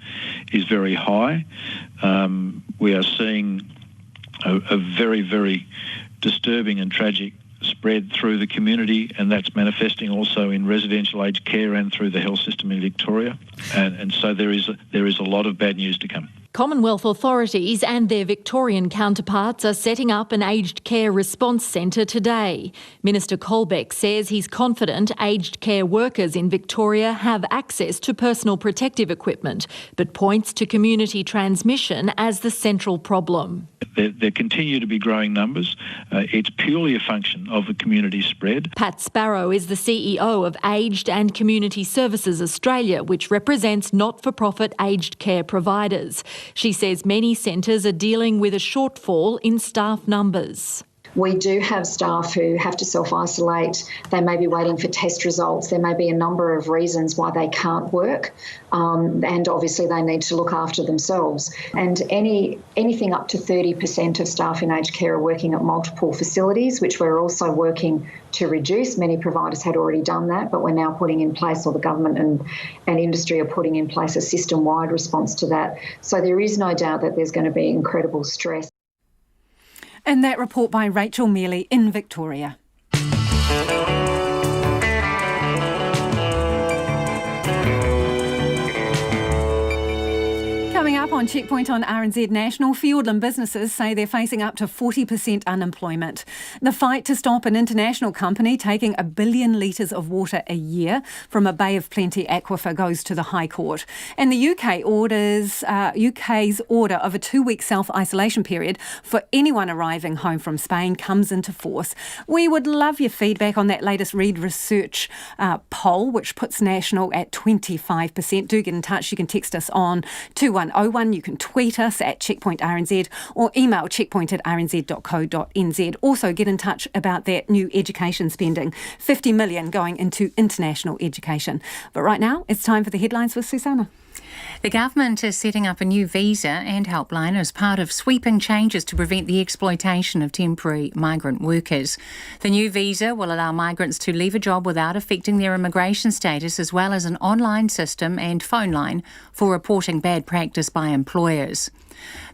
is very high. We are seeing a very, very disturbing and tragic spread through the community, and that's manifesting also in residential aged care and through the health system in Victoria. And so there is a lot of bad news to come. Commonwealth authorities and their Victorian counterparts are setting up an aged care response centre today. Minister Colbeck says he's confident aged care workers in Victoria have access to personal protective equipment, but points to community transmission as the central problem. There continue to be growing numbers. It's purely a function of the community spread. Pat Sparrow is the CEO of Aged and Community Services Australia, which represents not-for-profit aged care providers. She says many centres are dealing with a shortfall in staff numbers. We do have staff who have to self-isolate. They may be waiting for test results. There may be a number of reasons why they can't work, and obviously they need to look after themselves. And anything up to 30% of staff in aged care are working at multiple facilities, which we're also working to reduce. Many providers had already done that, but we're now putting in place, or the government and industry are putting in place, a system-wide response to that. So there is no doubt that there's going to be incredible stress. And that report by Rachel Mealy in Victoria. Coming up on Checkpoint on RNZ National, Fiordland businesses say they're facing up to 40% unemployment. The fight to stop an international company taking 1 billion litres of water a year from a Bay of Plenty aquifer goes to the High Court. And the UK's order of a 2-week self-isolation period for anyone arriving home from Spain comes into force. We would love your feedback on that latest Reid Research poll, which puts National at 25%. Do get in touch. You can text us on 2101. You can tweet us at checkpointrnz or email checkpoint@rnz.co.nz. Also get in touch about that new education spending, 50 million going into international education. But right now, it's time for the headlines with Susanna. The government is setting up a new visa and helpline as part of sweeping changes to prevent the exploitation of temporary migrant workers. The new visa will allow migrants to leave a job without affecting their immigration status, as well as an online system and phone line for reporting bad practice by employers.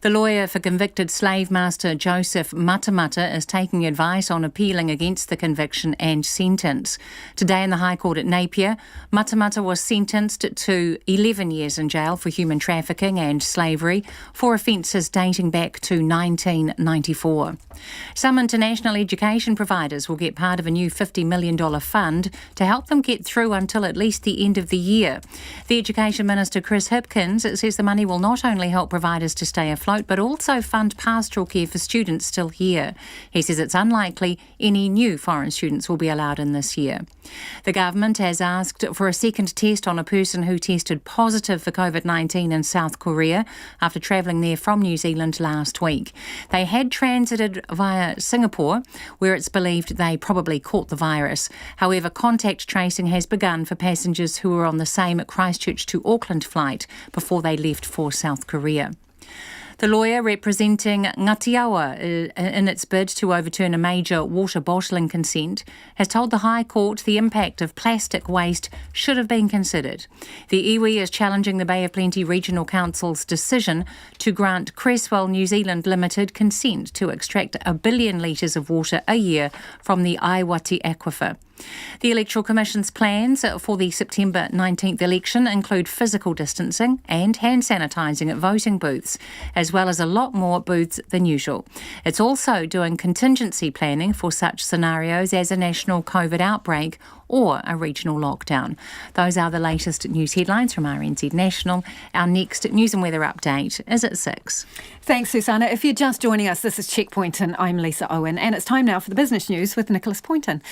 The lawyer for convicted slave master Joseph Matamata is taking advice on appealing against the conviction and sentence. Today in the High Court at Napier, Matamata was sentenced to 11 years in jail for human trafficking and slavery for offences dating back to 1994. Some international education providers will get part of a new $50 million fund to help them get through until at least the end of the year. The Education Minister Chris Hipkins says the money will not only help providers to stay afloat, but also fund pastoral care for students still here. He says it's unlikely any new foreign students will be allowed in this year. The government has asked for a second test on a person who tested positive for COVID-19 in South Korea after travelling there from New Zealand last week. They had transited via Singapore, where it's believed they probably caught the virus. However, contact tracing has begun for passengers who were on the same Christchurch to Auckland flight before they left for South Korea. The lawyer representing Ngatiawa in its bid to overturn a major water bottling consent has told the High Court the impact of plastic waste should have been considered. The iwi is challenging the Bay of Plenty Regional Council's decision to grant Cresswell New Zealand Limited consent to extract 1 billion litres of water a year from the Aiwati aquifer. The Electoral Commission's plans for the September 19th election include physical distancing and hand sanitising at voting booths, as well as a lot more booths than usual. It's also doing contingency planning for such scenarios as a national COVID outbreak or a regional lockdown. Those are the latest news headlines from RNZ National. Our next news and weather update is at 6. Thanks, Susanna. If you're just joining us, this is Checkpoint and I'm Lisa Owen, and it's time now for the business news with Nicholas Poynton.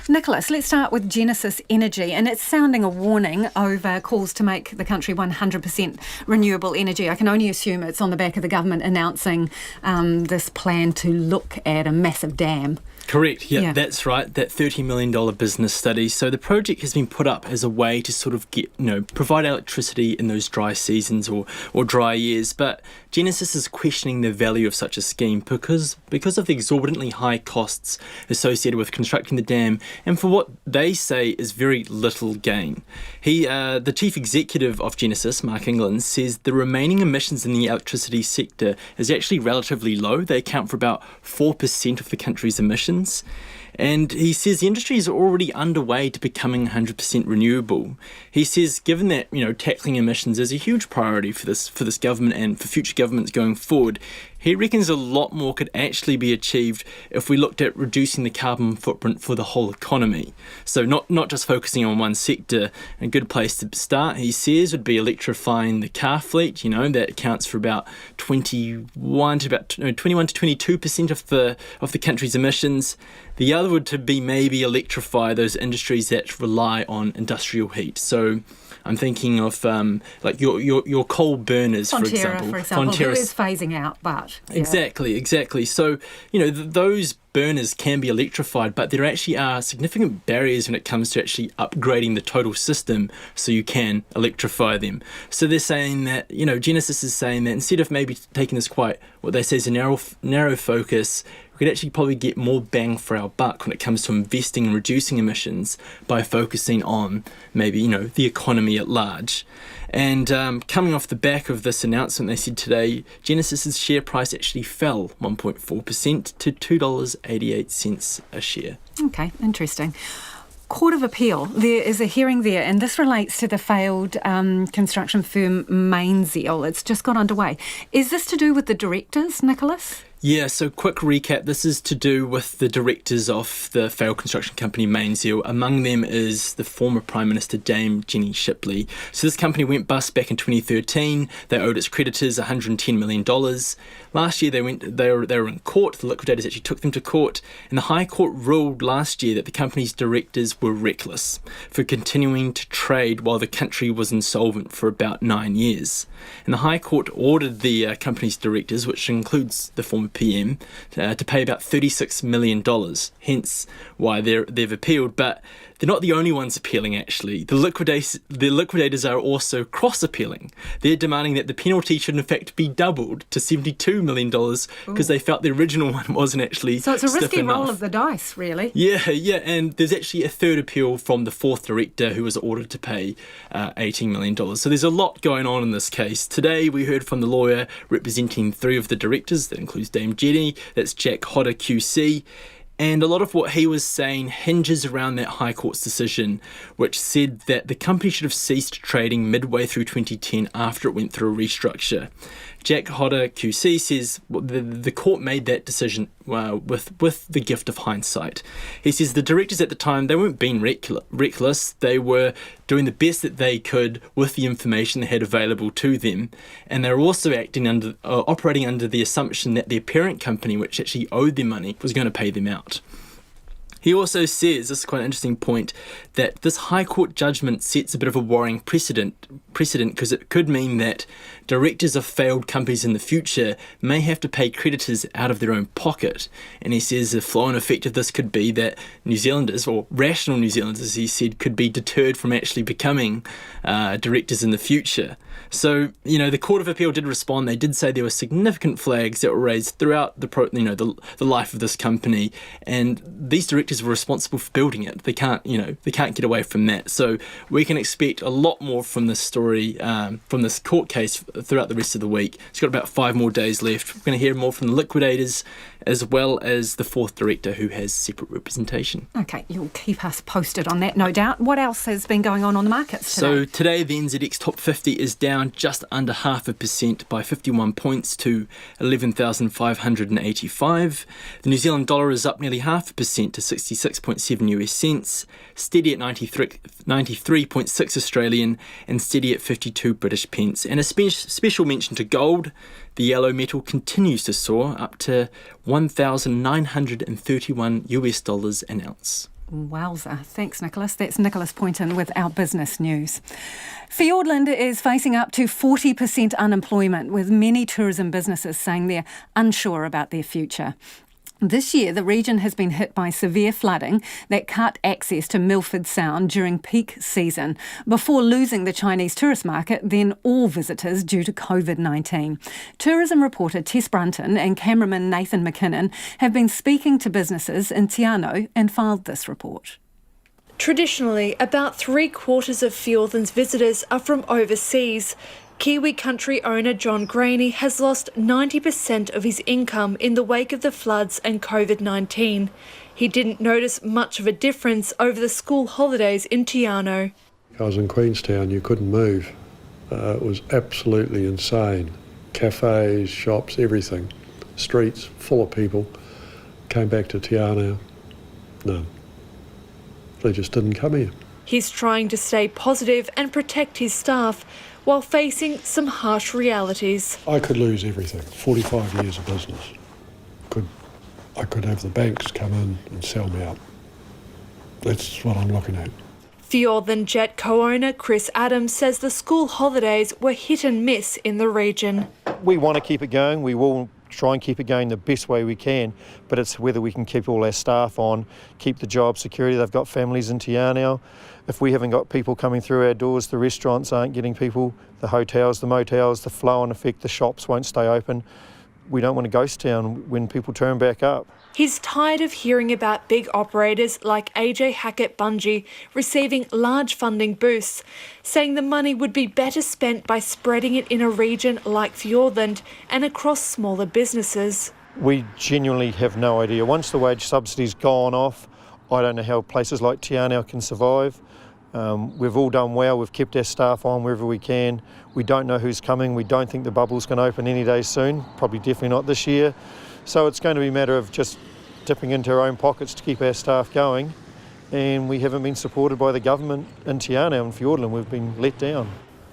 Nicholas, let's start with Genesis Energy, and it's sounding a warning over calls to make the country 100% renewable energy. I can only assume it's on the back of the government announcing this plan to look at a massive dam. Correct, yeah, that's right, that $30 million business study. So the project has been put up as a way to sort of get, provide electricity in those dry seasons or dry years. But Genesis is questioning the value of such a scheme because of the exorbitantly high costs associated with constructing the dam and for what they say is very little gain. The chief executive of Genesis, Mark England, says the remaining emissions in the electricity sector is actually relatively low. They account for about 4% of the country's emissions. And he says the industry is already underway to becoming 100% renewable. He says, given that tackling emissions is a huge priority for this government and for future governments going forward, he reckons a lot more could actually be achieved if we looked at reducing the carbon footprint for the whole economy. So not just focusing on one sector. A good place to start, he says, would be electrifying the car fleet. That accounts for about 21 to 22% of the country's emissions. The other would be maybe electrify those industries that rely on industrial heat. So I'm thinking of like your coal burners, Fonterra, for example. Who is phasing out, but... Yeah. Exactly. So, those burners can be electrified, but there actually are significant barriers when it comes to actually upgrading the total system so you can electrify them. So they're saying that, Genesis is saying that instead of maybe taking this quite, what they say is a narrow focus, we could actually probably get more bang for our buck when it comes to investing and reducing emissions by focusing on maybe, the economy at large. And coming off the back of this announcement, they said today, Genesis's share price actually fell 1.4% to $2.88 a share. Okay, interesting. Court of Appeal, there is a hearing there, and this relates to the failed construction firm Mainzeal. It's just got underway. Is this to do with the directors, Nicholas? Yeah, so quick recap. This is to do with the directors of the failed construction company Mainzeal. Among them is the former Prime Minister Dame Jenny Shipley. So this company went bust back in 2013. They owed its creditors $110 million. Last year they were in court. The liquidators actually took them to court, and the High Court ruled last year that the company's directors were reckless for continuing to trade while the country was insolvent for about 9 years. And the High Court ordered the company's directors, which includes the former PM, to pay about $36 million, hence why they've appealed. But they're not the only ones appealing, actually. The liquidators are also cross-appealing. They're demanding that the penalty should in fact be doubled to $72 million because they felt the original one wasn't actually So it's a risky enough. roll of the dice, really. Yeah, and there's actually a third appeal from the fourth director who was ordered to pay $18 million. So there's a lot going on in this case. Today we heard from the lawyer representing three of the directors, that includes Dame Jenny, that's Jack Hodder QC, and a lot of what he was saying hinges around that High Court's decision, which said that the company should have ceased trading midway through 2010 after it went through a restructure. Jack Hodder QC says the court made that decision with the gift of hindsight. He says the directors at the time, they weren't being reckless. They were doing the best that they could with the information they had available to them, and they were also operating under the assumption that their parent company, which actually owed them money, was going to pay them out. He also says, this is quite an interesting point, that this High Court judgment sets a bit of a worrying precedent because it could mean that directors of failed companies in the future may have to pay creditors out of their own pocket. And he says the flow-on effect of this could be that New Zealanders, or rational New Zealanders, as he said, could be deterred from actually becoming directors in the future. So, the Court of Appeal did respond. They did say there were significant flags that were raised throughout the life of this company, and these directors were responsible for building it. They can't get away from that. So we can expect a lot more from this story, from this court case throughout the rest of the week. It's got about 5 more days left. We're going to hear more from the liquidators as well as the fourth director, who has separate representation. Okay, you'll keep us posted on that, no doubt. What else has been going on the markets today? So today the NZX Top 50 is down just under 0.5% by 51 points to 11,585. The New Zealand dollar is up nearly 0.5% to 66.7 US cents, steady at 93.6 Australian and steady at 52 British pence. And a special mention to gold. The yellow metal continues to soar up to $1,931 US an ounce. Wowza. Thanks, Nicholas. That's Nicholas Poynton with our business news. Fiordland is facing up to 40% unemployment, with many tourism businesses saying they're unsure about their future. This year, the region has been hit by severe flooding that cut access to Milford Sound during peak season, before losing the Chinese tourist market, then all visitors due to COVID-19. Tourism reporter Tess Brunton and cameraman Nathan McKinnon have been speaking to businesses in Te Anau and filed this report. Traditionally, about 3/4 of Fiordland's visitors are from overseas. Kiwi country owner John Graney has lost 90% of his income in the wake of the floods and COVID-19. He didn't notice much of a difference over the school holidays in Te Anau. I was in Queenstown, you couldn't move. It was absolutely insane. Cafes, shops, everything. Streets full of people. Came back to Te Anau, none. They just didn't come here. He's trying to stay positive and protect his staff, while facing some harsh realities. I could lose everything. 45 years of business. I could have the banks come in and sell me up. That's what I'm looking at. Fiordland Jet co-owner Chris Adams says the school holidays were hit and miss in the region. We want to keep it going. We will try and keep it going the best way we can, but it's whether we can keep all our staff on, keep the job security. They've got families in Te Anau. If we haven't got people coming through our doors, the restaurants aren't getting people, the hotels, the motels, the flow-on effect, the shops won't stay open. We don't want a ghost town when people turn back up. He's tired of hearing about big operators like AJ Hackett Bungie receiving large funding boosts, saying the money would be better spent by spreading it in a region like Fiordland and across smaller businesses. We genuinely have no idea. Once the wage subsidy's gone off, I don't know how places like Te Anau can survive. We've all done well. We've kept our staff on wherever we can. We don't know who's coming. We don't think the bubble's going to open any day soon, probably definitely not this year. So it's going to be a matter of just dipping into our own pockets to keep our staff going. And we haven't been supported by the government in Te Anau and Fiordland. We've been let down.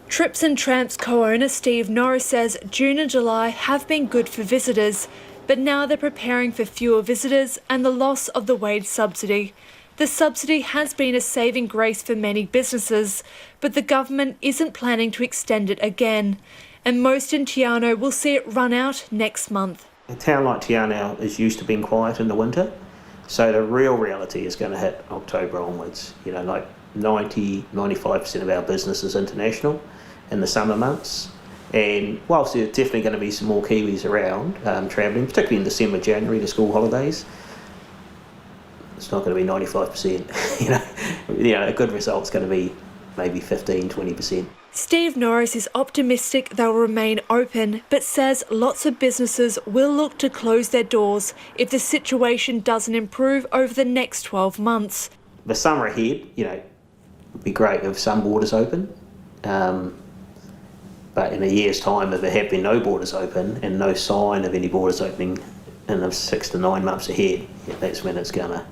Trips and Tramps co-owner Steve Norris says June and July have been good for visitors, but now they're preparing for fewer visitors and the loss of the wage subsidy. The subsidy has been a saving grace for many businesses, but the government isn't planning to extend it again, and most in Te Anau will see it run out next month. A town like Te Anau is used to being quiet in the winter, So the real reality is going to hit October onwards. You know, like 95% of our business is international in the summer months. And whilst there's definitely going to be some more Kiwis around travelling, particularly in December, January, the school holidays, it's not going to be 95%. you know, a good result's going to be maybe 15, 20%. Steve Norris is optimistic they'll remain open, but says lots of businesses will look to close their doors if the situation doesn't improve over the next 12 months. The summer ahead, you know, would be great if some borders open. But in a year's time, if there have been no borders open and no sign of any borders opening in the 6 to 9 months ahead, that's when it's going to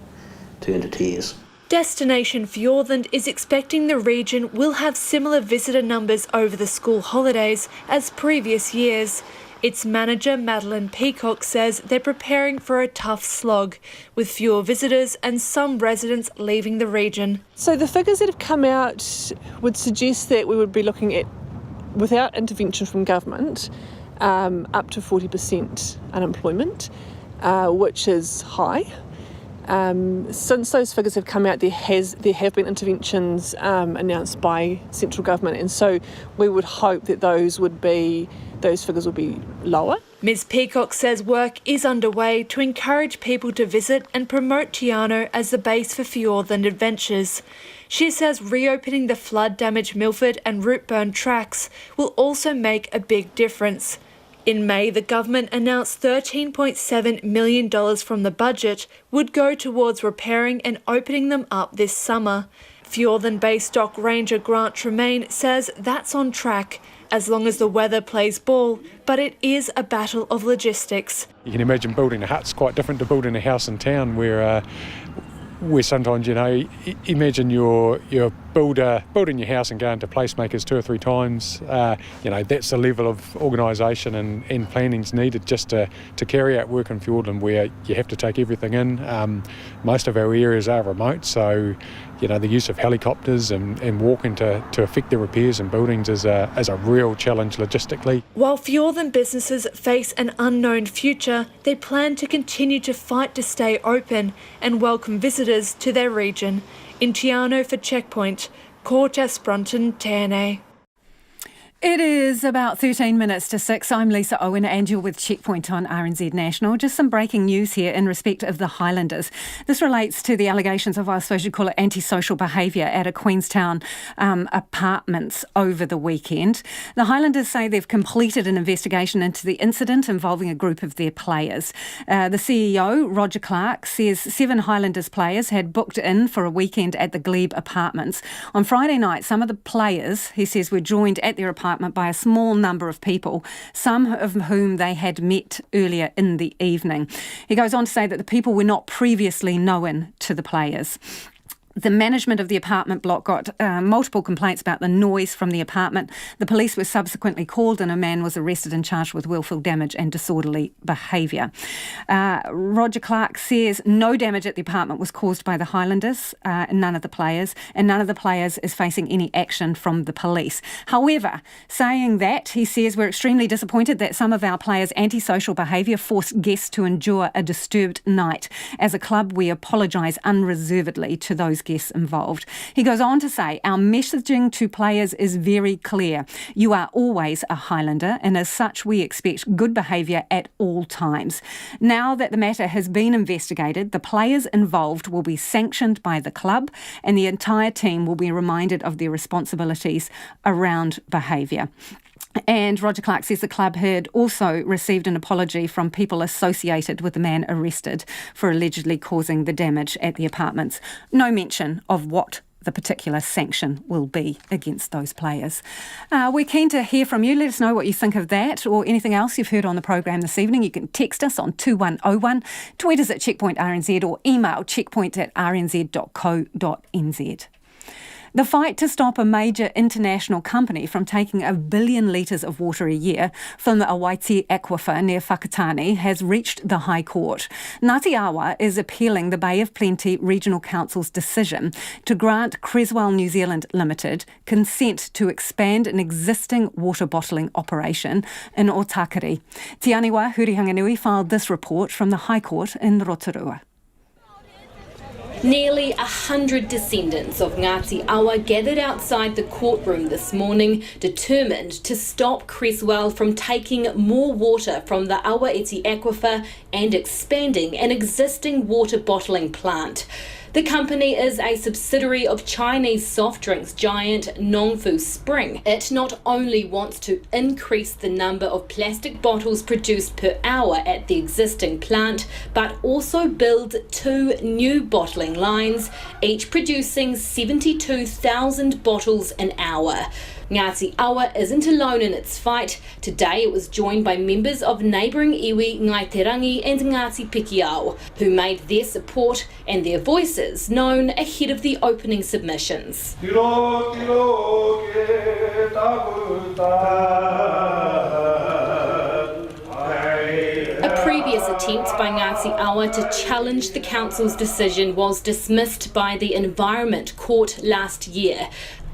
turn to tears. Destination Fiordland is expecting the region will have similar visitor numbers over the school holidays as previous years. Its manager, Madeline Peacock, says they're preparing for a tough slog, with fewer visitors and some residents leaving the region. So the figures that have come out would suggest that we would be looking at, without intervention from government, up to 40% unemployment, which is high. Since those figures have come out, there have been interventions announced by central government, and so we would hope that those figures will be lower. Ms Peacock says work is underway to encourage people to visit and promote Te Anau as the base for Fiordland adventures. She says reopening the flood-damaged Milford and Routeburn tracks will also make a big difference. In May, the government announced $13.7 million from the budget would go towards repairing and opening them up this summer. Fiordland-based Dock Ranger Grant Tremaine says that's on track, as long as the weather plays ball, but it is a battle of logistics. You can imagine building a hut's quite different to building a house in town, where sometimes, you know, imagine you're building your house and going to placemakers 2 or 3 times. You know, that's the level of organisation and planning's needed just to carry out work in Fiordland, where you have to take everything in. Most of our areas are remote, so, you know, the use of helicopters and walking to effect the repairs in buildings is a real challenge logistically. While Fiordland businesses face an unknown future, they plan to continue to fight to stay open and welcome visitors to their region. In Te Anau for Checkpoint, Court Brunton, TNA. It is about 13 minutes to 6. I'm Lisa Owen and you're with Checkpoint on RNZ National. Just some breaking news here in respect of the Highlanders. This relates to the allegations of, I suppose you'd call it, antisocial behaviour at a Queenstown apartments over the weekend. The Highlanders say they've completed an investigation into the incident involving a group of their players. The CEO, Roger Clark, says 7 Highlanders players had booked in for a weekend at the Glebe apartments. On Friday night, some of the players, he says, were joined at their apartment by a small number of people, some of whom they had met earlier in the evening. He goes on to say that the people were not previously known to the players. The management of the apartment block got multiple complaints about the noise from the apartment. The police were subsequently called and a man was arrested and charged with willful damage and disorderly behaviour. Roger Clark says no damage at the apartment was caused by the Highlanders, none of the players, and none of the players is facing any action from the police. However, saying that, he says we're extremely disappointed that some of our players' antisocial behaviour forced guests to endure a disturbed night. As a club, we apologise unreservedly to those guests involved. He goes on to say, our messaging to players is very clear. You are always a Highlander, and as such we expect good behaviour at all times. Now that the matter has been investigated, the players involved will be sanctioned by the club and the entire team will be reminded of their responsibilities around behaviour. And Roger Clark says the club had also received an apology from people associated with the man arrested for allegedly causing the damage at the apartments. No mention of what the particular sanction will be against those players. We're keen to hear from you. Let us know what you think of that or anything else you've heard on the program this evening. You can text us on 2101, tweet us at Checkpoint RNZ or email checkpoint@rnz.co.nz. The fight to stop a major international company from taking 1 billion litres of water a year from the Awaiti aquifer near Whakatane has reached the High Court. Ngāti Awa is appealing the Bay of Plenty Regional Council's decision to grant Creswell New Zealand Limited consent to expand an existing water bottling operation in Otakari. Te Aniwa Hurihanganui filed this report from the High Court in Rotorua. Nearly 100 descendants of Ngāti Awa gathered outside the courtroom this morning, determined to stop Creswell from taking more water from the Awaiti aquifer and expanding an existing water bottling plant. The company is a subsidiary of Chinese soft drinks giant Nongfu Spring. It not only wants to increase the number of plastic bottles produced per hour at the existing plant, but also build 2 new bottling lines, each producing 72,000 bottles an hour. Ngāti Awa isn't alone in its fight. Today it was joined by members of neighbouring iwi Ngaiterangi and Ngāti Pikiao, who made their support and their voices known ahead of the opening submissions. A previous attempt by Ngāti Awa to challenge the council's decision was dismissed by the Environment Court last year.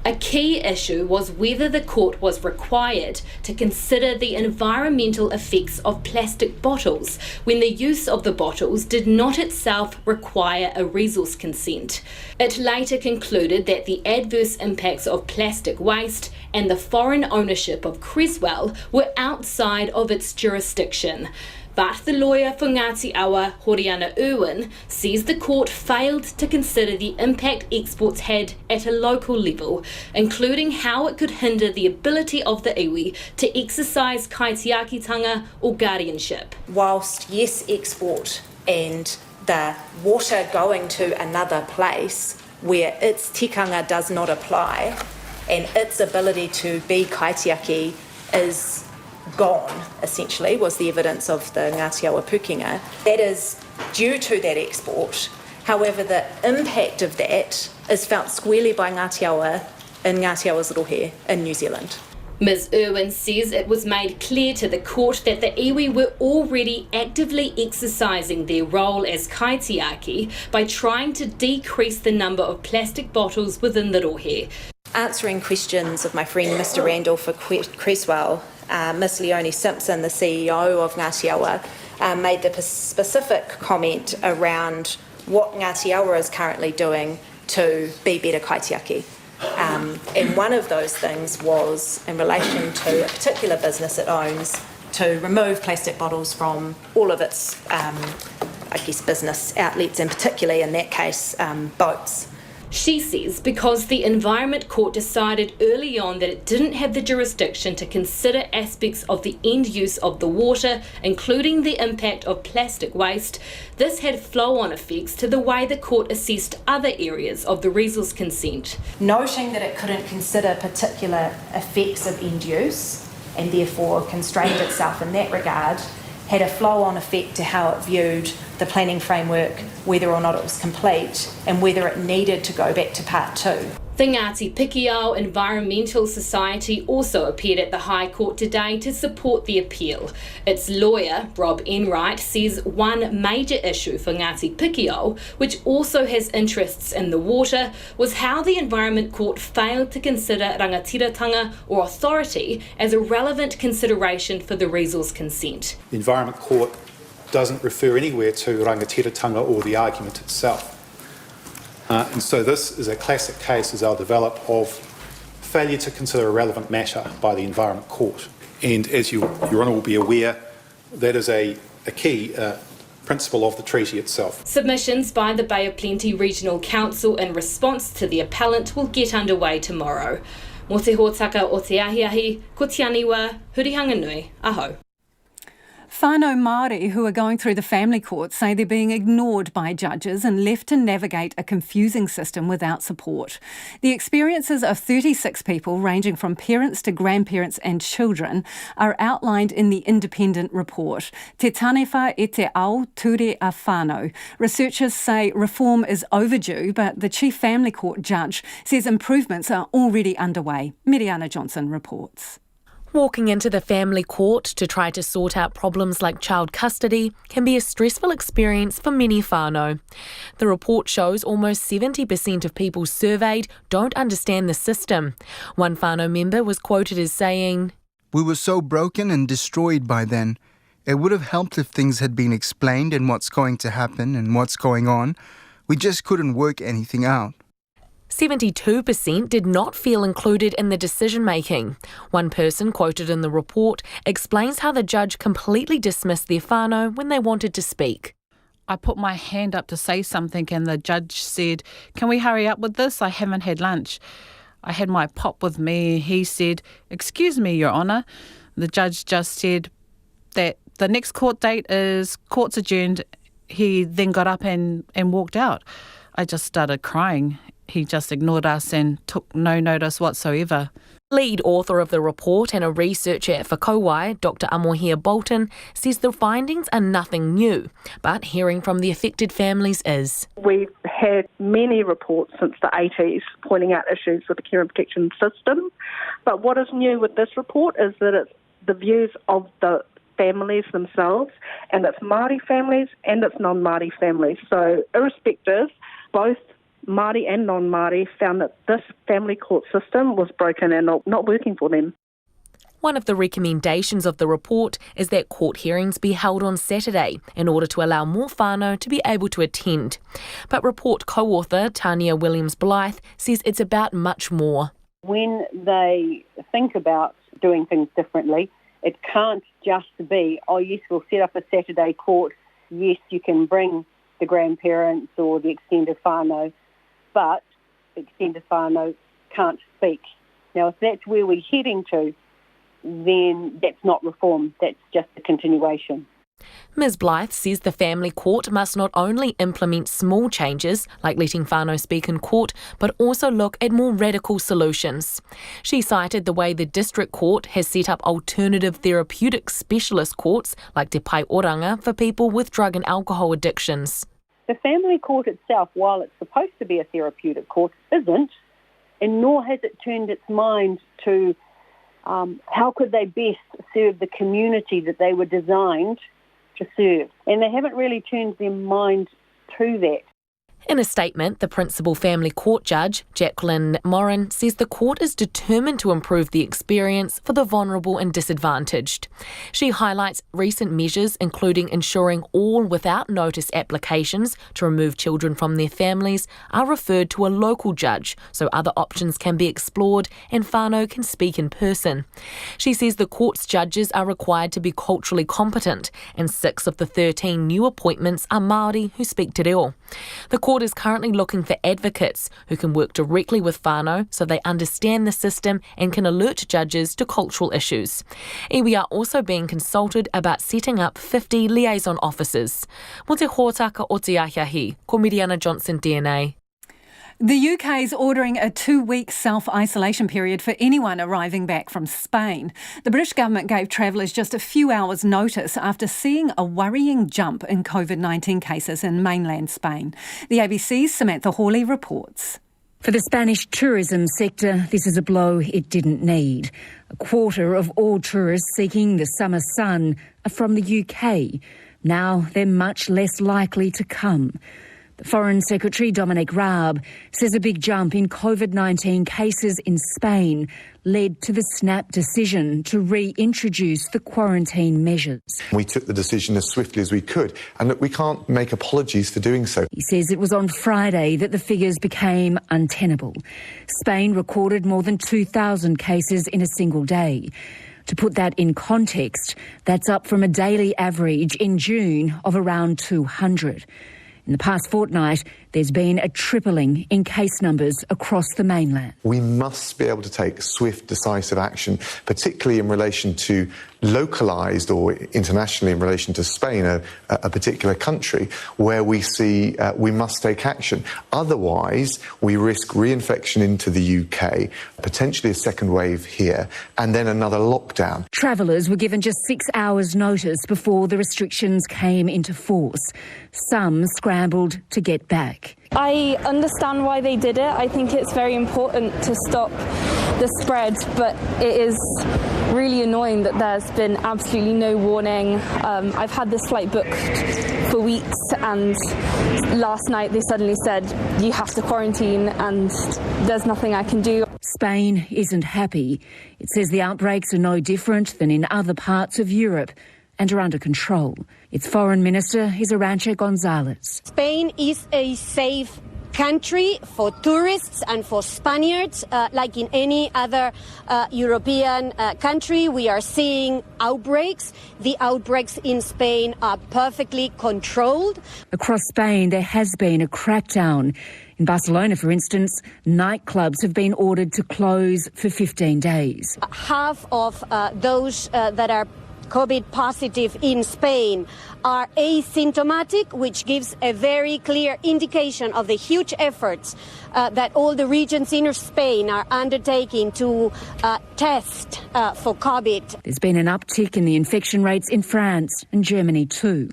A key issue was whether the court was required to consider the environmental effects of plastic bottles when the use of the bottles did not itself require a resource consent. It later concluded that the adverse impacts of plastic waste and the foreign ownership of Creswell were outside of its jurisdiction. But the lawyer for Ngāti Awa, Horiana Irwin, says the court failed to consider the impact exports had at a local level, including how it could hinder the ability of the iwi to exercise kaitiakitanga or guardianship. Whilst yes, export and the water going to another place where its tikanga does not apply and its ability to be kaitiaki is gone, essentially, was the evidence of the Ngāti Awa Pukenga. That is due to that export. However, the impact of that is felt squarely by Ngāti Awa in Ngāti Awa's Little Hare in New Zealand. Ms Irwin says it was made clear to the court that the iwi were already actively exercising their role as kaitiaki by trying to decrease the number of plastic bottles within Little Hare. Answering questions of my friend Mr Randall for Creswell, Ms Leonie Simpson, the CEO of Ngāti Awa, made the specific comment around what Ngāti Awa is currently doing to be better kaitiaki. And one of those things was in relation to a particular business it owns to remove plastic bottles from all of its, business outlets, and particularly in that case, boats. She says because the Environment Court decided early on that it didn't have the jurisdiction to consider aspects of the end use of the water, including the impact of plastic waste, this had flow-on effects to the way the court assessed other areas of the resource consent. Noting that it couldn't consider particular effects of end use and therefore constrained itself in that regard, had a flow-on effect to how it viewed the planning framework, whether or not it was complete, and whether it needed to go back to part 2. The Ngāti Pikiao Environmental Society also appeared at the High Court today to support the appeal. Its lawyer, Rob Enright, says one major issue for Ngāti Pikiao, which also has interests in the water, was how the Environment Court failed to consider rangatiratanga or authority as a relevant consideration for the resource consent. The Environment Court doesn't refer anywhere to rangatiratanga or the argument itself. And so this is a classic case, as I'll develop, of failure to consider a relevant matter by the Environment Court. And as Your Honour will be aware, that is a key principle of the treaty itself. Submissions by the Bay of Plenty Regional Council in response to the appellant will get underway tomorrow. Mo te hōtaka o te ahiahi, ko te aniwa, hurihanga nui, aho. Whānau Māori who are going through the family court say they're being ignored by judges and left to navigate a confusing system without support. The experiences of 36 people, ranging from parents to grandparents and children, are outlined in the independent report. Te Tanewha e te ao ture a whānau. Researchers say reform is overdue, but the Chief Family Court judge says improvements are already underway. Miriana Johnson reports. Walking into the family court to try to sort out problems like child custody can be a stressful experience for many whānau. The report shows almost 70% of people surveyed don't understand the system. One whānau member was quoted as saying, "We were so broken and destroyed by then. It would have helped if things had been explained and what's going to happen and what's going on. We just couldn't work anything out. 72% did not feel included in the decision-making. One person quoted in the report explains how the judge completely dismissed their whānau when they wanted to speak. I put my hand up to say something and the judge said, "Can we hurry up with this? I haven't had lunch." I had my pop with me. He said, "Excuse me, Your Honour." The judge just said that the next court date is court's adjourned. He then got up and walked out. I just started crying. He just ignored us and took no notice whatsoever. Lead author of the report and a researcher at Whakauai, Dr Amohia Bolton, says the findings are nothing new, but hearing from the affected families is. We've had many reports since the 80s pointing out issues with the care and protection system, but what is new with this report is that it's the views of the families themselves, and it's Māori families and it's non-Māori families. So irrespective, both Māori and non-Māori found that this family court system was broken and not working for them. One of the recommendations of the report is that court hearings be held on Saturday in order to allow more whānau to be able to attend. But report co-author Tania Williams-Blythe says it's about much more. When they think about doing things differently, it can't just be, oh yes, we'll set up a Saturday court, yes, you can bring the grandparents or the extended whānau, but the extended whānau can't speak. Now, if that's where we're heading to, then that's not reform, that's just a continuation. Ms Blythe says the family court must not only implement small changes, like letting whānau speak in court, but also look at more radical solutions. She cited the way the district court has set up alternative therapeutic specialist courts, like Te Pai Oranga, for people with drug and alcohol addictions. The family court itself, while it's supposed to be a therapeutic court, isn't, and nor has it turned its mind to how could they best serve the community that they were designed to serve. And they haven't really turned their mind to that. In a statement, the principal family court judge, Jacqueline Morin, says the court is determined to improve the experience for the vulnerable and disadvantaged. She highlights recent measures, including ensuring all without notice applications to remove children from their families are referred to a local judge so other options can be explored and whānau can speak in person. She says the court's judges are required to be culturally competent, and 6 of the 13 new appointments are Māori who speak te reo. The court is currently looking for advocates who can work directly with whānau so they understand the system and can alert judges to cultural issues. Iwi are also being consulted about setting up 50 liaison officers. Mo te hōtaka o te Ahiahi, ko Miriana Johnson DNA. The UK is ordering a 2-week self-isolation period for anyone arriving back from Spain. The British government gave travellers just a few hours' notice after seeing a worrying jump in COVID-19 cases in mainland Spain. The ABC's Samantha Hawley reports. For the Spanish tourism sector, this is a blow it didn't need. A quarter of all tourists seeking the summer sun are from the UK. Now they're much less likely to come. The Foreign Secretary, Dominic Raab, says a big jump in COVID-19 cases in Spain led to the snap decision to reintroduce the quarantine measures. We took the decision as swiftly as we could, and that we can't make apologies for doing so. He says it was on Friday that the figures became untenable. Spain recorded more than 2,000 cases in a single day. To put that in context, that's up from a daily average in June of around 200. In the past fortnight, there's been a tripling in case numbers across the mainland. We must be able to take swift, decisive action, particularly in relation to localised or internationally in relation to Spain, a particular country, where we see we must take action. Otherwise, we risk reinfection into the UK, potentially a second wave here, and then another lockdown. Travellers were given just 6 hours' notice before the restrictions came into force. Some scrambled to get back. I understand why they did it. I think it's very important to stop the spread, but it is really annoying that there's been absolutely no warning. I've had this flight booked for weeks, and last night they suddenly said you have to quarantine and there's nothing I can do. Spain isn't happy. It says the outbreaks are no different than in other parts of Europe, and are under control. Its foreign minister is Arantxa González. Spain is a safe country for tourists and for Spaniards. Like in any other European country, we are seeing outbreaks. The outbreaks in Spain are perfectly controlled. Across Spain, there has been a crackdown. In Barcelona, for instance, nightclubs have been ordered to close for 15 days. Half of those that are COVID positive in Spain are asymptomatic, which gives a very clear indication of the huge efforts that all the regions in Spain are undertaking to test for COVID. There's been an uptick in the infection rates in France and Germany too.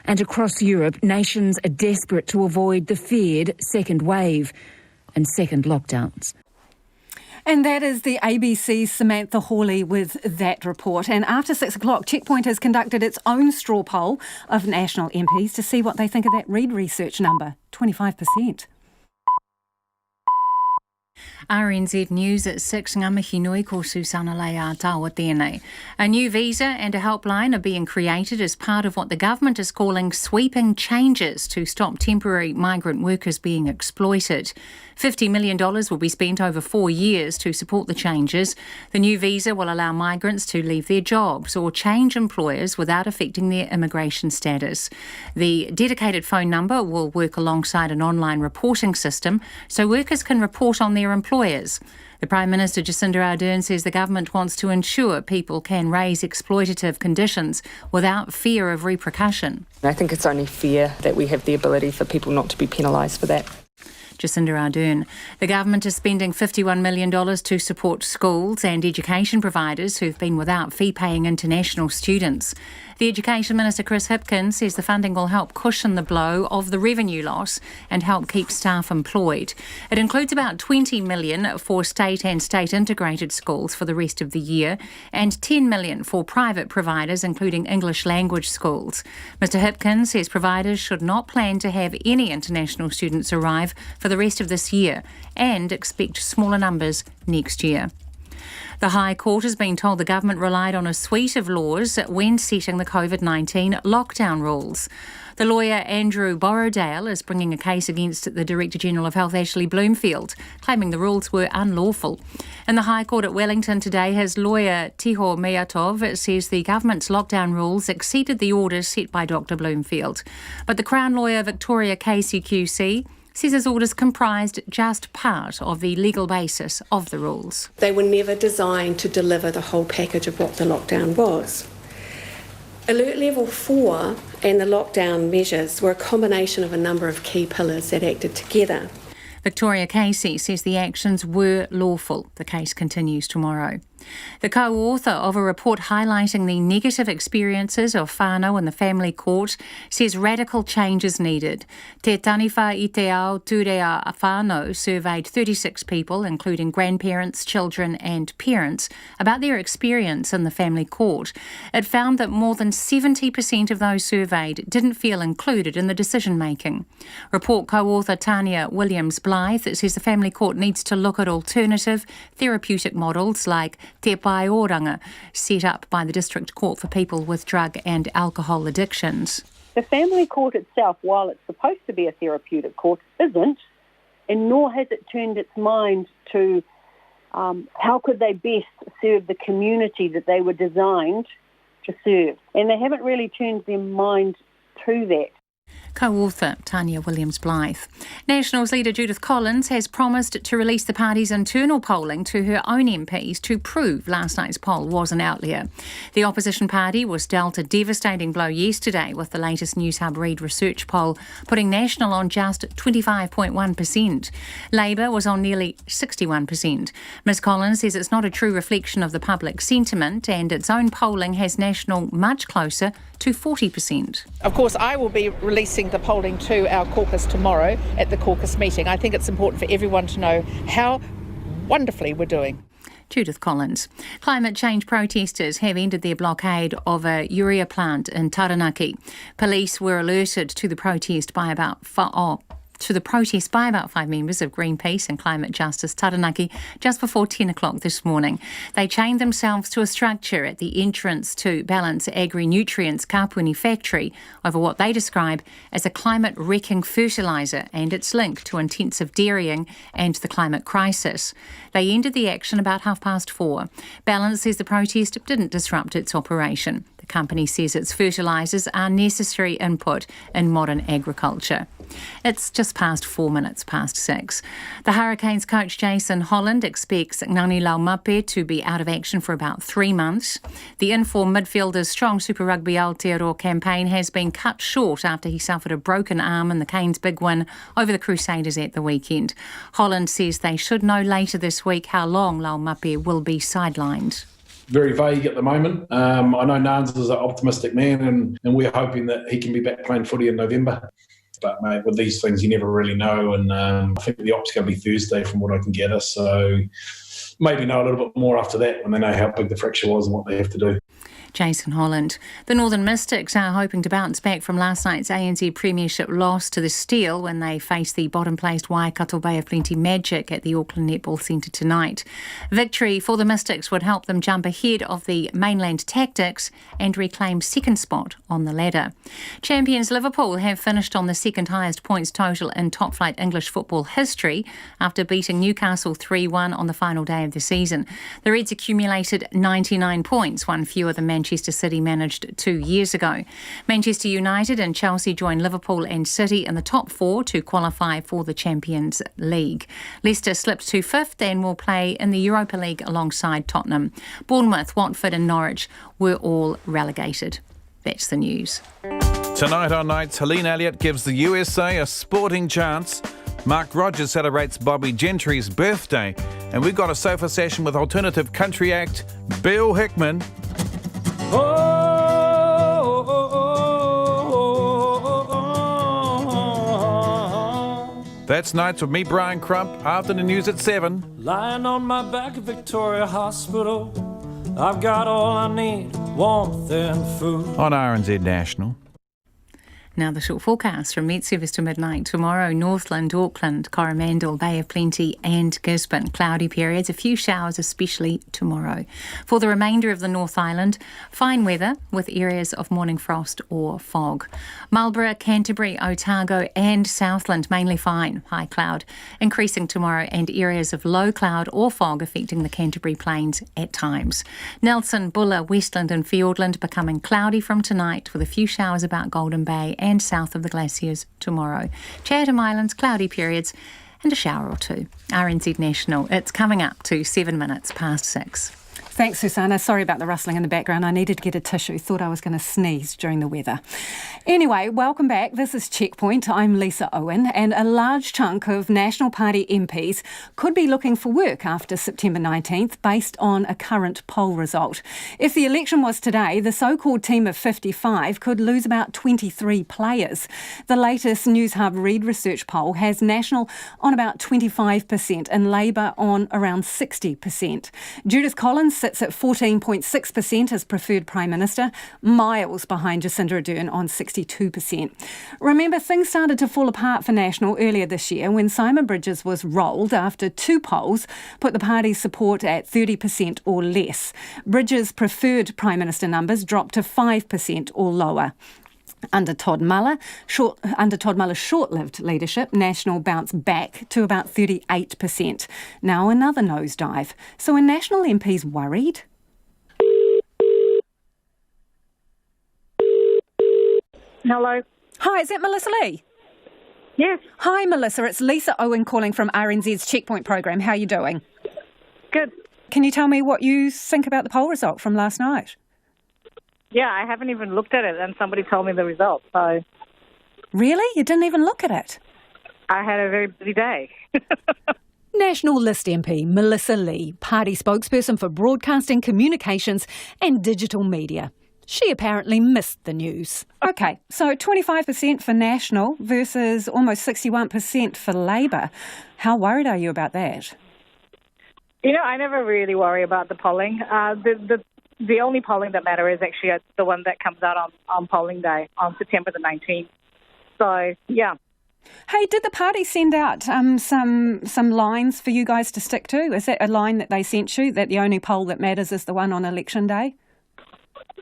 And across Europe, nations are desperate to avoid the feared second wave and second lockdowns. And that is the ABC's Samantha Hawley with that report. And after 6 o'clock, Checkpoint has conducted its own straw poll of national MPs to see what they think of that Reid research number, 25%. RNZ News at 6, ngā mihi nui ko Susana Leia taua tēnei. A new visa and a helpline are being created as part of what the government is calling sweeping changes to stop temporary migrant workers being exploited. $50 million will be spent over 4 years to support the changes. The new visa will allow migrants to leave their jobs or change employers without affecting their immigration status. The dedicated phone number will work alongside an online reporting system so workers can report on their employers. The Prime Minister Jacinda Ardern says the government wants to ensure people can raise exploitative conditions without fear of repercussion. I think it's only fair that we have the ability for people not to be penalised for that. Jacinda Ardern. The government is spending $51 million to support schools and education providers who've been without fee-paying international students. The Education Minister Chris Hipkins says the funding will help cushion the blow of the revenue loss and help keep staff employed. It includes about $20 million for state and state integrated schools for the rest of the year and $10 million for private providers, including English language schools. Mr Hipkins says providers should not plan to have any international students arrive for the rest of this year and expect smaller numbers next year. The High Court has been told the government relied on a suite of laws when setting the COVID-19 lockdown rules. The lawyer Andrew Borrowdale is bringing a case against the Director-General of Health Ashley Bloomfield, claiming the rules were unlawful. In the High Court at Wellington today, his lawyer Tiho Meatov says the government's lockdown rules exceeded the orders set by Dr Bloomfield. But the Crown lawyer Victoria KCQC says his orders comprised just part of the legal basis of the rules. They were never designed to deliver the whole package of what the lockdown was. Alert Level 4 and the lockdown measures were a combination of a number of key pillars that acted together. Victoria Casey says the actions were lawful. The case continues tomorrow. The co-author of a report highlighting the negative experiences of whānau in the family court says radical change is needed. Te Taniwha I Te Ao Turea Whānau surveyed 36 people, including grandparents, children and parents, about their experience in the family court. It found that more than 70% of those surveyed didn't feel included in the decision-making. Report co-author Tanya Williams-Blythe says the family court needs to look at alternative therapeutic models like Te Pai Oranga, set up by the District Court for people with drug and alcohol addictions. The family court itself, while it's supposed to be a therapeutic court, isn't, and nor has it turned its mind to how could they best serve the community that they were designed to serve. And they haven't really turned their mind to that. Co-author Tanya Williams-Blythe. Nationals leader Judith Collins has promised to release the party's internal polling to her own MPs to prove last night's poll was an outlier. The opposition party was dealt a devastating blow yesterday with the latest News Hub Reid research poll, putting National on just 25.1%. Labour was on nearly 61%. Ms Collins says it's not a true reflection of the public sentiment and its own polling has National much closer to 40%. Of course, I will be releasing the polling to our caucus tomorrow at the caucus meeting. I think it's important for everyone to know how wonderfully we're doing. Judith Collins. Climate change protesters have ended their blockade of a urea plant in Taranaki. Police were alerted to the protest by about to the protest by about 5 members of Greenpeace and Climate Justice Taranaki just before 10 o'clock this morning. They chained themselves to a structure at the entrance to Balance Agri-Nutrients Kapuni factory over what they describe as a climate-wrecking fertiliser and its link to intensive dairying and the climate crisis. They ended the action about 4:30. Balance says the protest didn't disrupt its operation. The company says its fertilisers are necessary input in modern agriculture. It's just past 4 minutes past 6. The Hurricanes coach Jason Holland expects Ngani Laumape to be out of action for about 3 months. The informed midfielder's strong Super Rugby Aotearoa campaign has been cut short after he suffered a broken arm in the Canes' big win over the Crusaders at the weekend. Holland says they should know later this week how long Laumape will be sidelined. Very vague at the moment. I know Nans is an optimistic man and we're hoping that he can be back playing footy in November. But, mate, with these things, you never really know. And I think the op's going to be Thursday from what I can gather. So maybe know a little bit more after that when they know how big the fracture was and what they have to do. Jason Holland. The Northern Mystics are hoping to bounce back from last night's ANZ Premiership loss to the Steel when they face the bottom-placed Waikato Bay of Plenty Magic at the Auckland Netball Centre tonight. Victory for the Mystics would help them jump ahead of the mainland Tactics and reclaim second spot on the ladder. Champions Liverpool have finished on the second highest points total in top-flight English football history after beating Newcastle 3-1 on the final day of the season. The Reds accumulated 99 points, one fewer than Manchester City managed 2 years ago. Manchester United and Chelsea join Liverpool and City in the top 4 to qualify for the Champions League. Leicester slipped to 5th and will play in the Europa League alongside Tottenham. Bournemouth, Watford and Norwich were all relegated. That's the news. Tonight on Nights, Helene Elliott gives the USA a sporting chance. Mark Rogers celebrates Bobby Gentry's birthday. And we've got a sofa session with alternative country act Bill Hickman. That's Nights with me, Brian Crump, after the news at 7. Lying on my back at Victoria Hospital, I've got all I need, warmth and food. On RNZ National. Now the short forecast from Met Service to midnight. Tomorrow, Northland, Auckland, Coromandel, Bay of Plenty and Gisborne. Cloudy periods, a few showers, especially tomorrow. For the remainder of the North Island, fine weather with areas of morning frost or fog. Marlborough, Canterbury, Otago and Southland, mainly fine, high cloud. Increasing tomorrow and areas of low cloud or fog affecting the Canterbury Plains at times. Nelson, Buller, Westland and Fiordland becoming cloudy from tonight with a few showers about Golden Bay and south of the glaciers tomorrow. Chatham Islands, cloudy periods and a shower or two. RNZ National, it's coming up to 7 minutes past 6. Thanks, Susanna. Sorry about the rustling in the background. I needed to get a tissue. Thought I was going to sneeze during the weather. Anyway, welcome back. This is Checkpoint. I'm Lisa Owen, and a large chunk of National Party MPs could be looking for work after September 19th based on a current poll result. If the election was today, the so-called team of 55 could lose about 23 players. The latest News Hub Reid research poll has National on about 25% and Labour on around 60%. Judith Collins sits at 14.6% as preferred Prime Minister, miles behind Jacinda Ardern on 62%. Remember, things started to fall apart for National earlier this year when Simon Bridges was rolled after 2 polls put the party's support at 30% or less. Bridges' preferred Prime Minister numbers dropped to 5% or lower. Under Todd Muller's short-lived leadership, National bounced back to about 38%. Now another nosedive. So are National MPs worried? Hello. Hi, is that Melissa Lee? Yes. Hi, Melissa. It's Lisa Owen calling from RNZ's Checkpoint program. How are you doing? Good. Can you tell me what you think about the poll result from last night? Yeah, I haven't even looked at it, and somebody told me the result, so... Really? You didn't even look at it? I had a very busy day. National List MP Melissa Lee, party spokesperson for broadcasting, communications and digital media. She apparently missed the news. OK, so 25% for National versus almost 61% for Labour. How worried are you about that? You know, I never really worry about the polling. The only polling that matters is actually the one that comes out on polling day, on September the 19th. So, yeah, Hey, did the party send out some lines for you guys to stick to? Is that a line that they sent you, that the only poll that matters is the one on election day?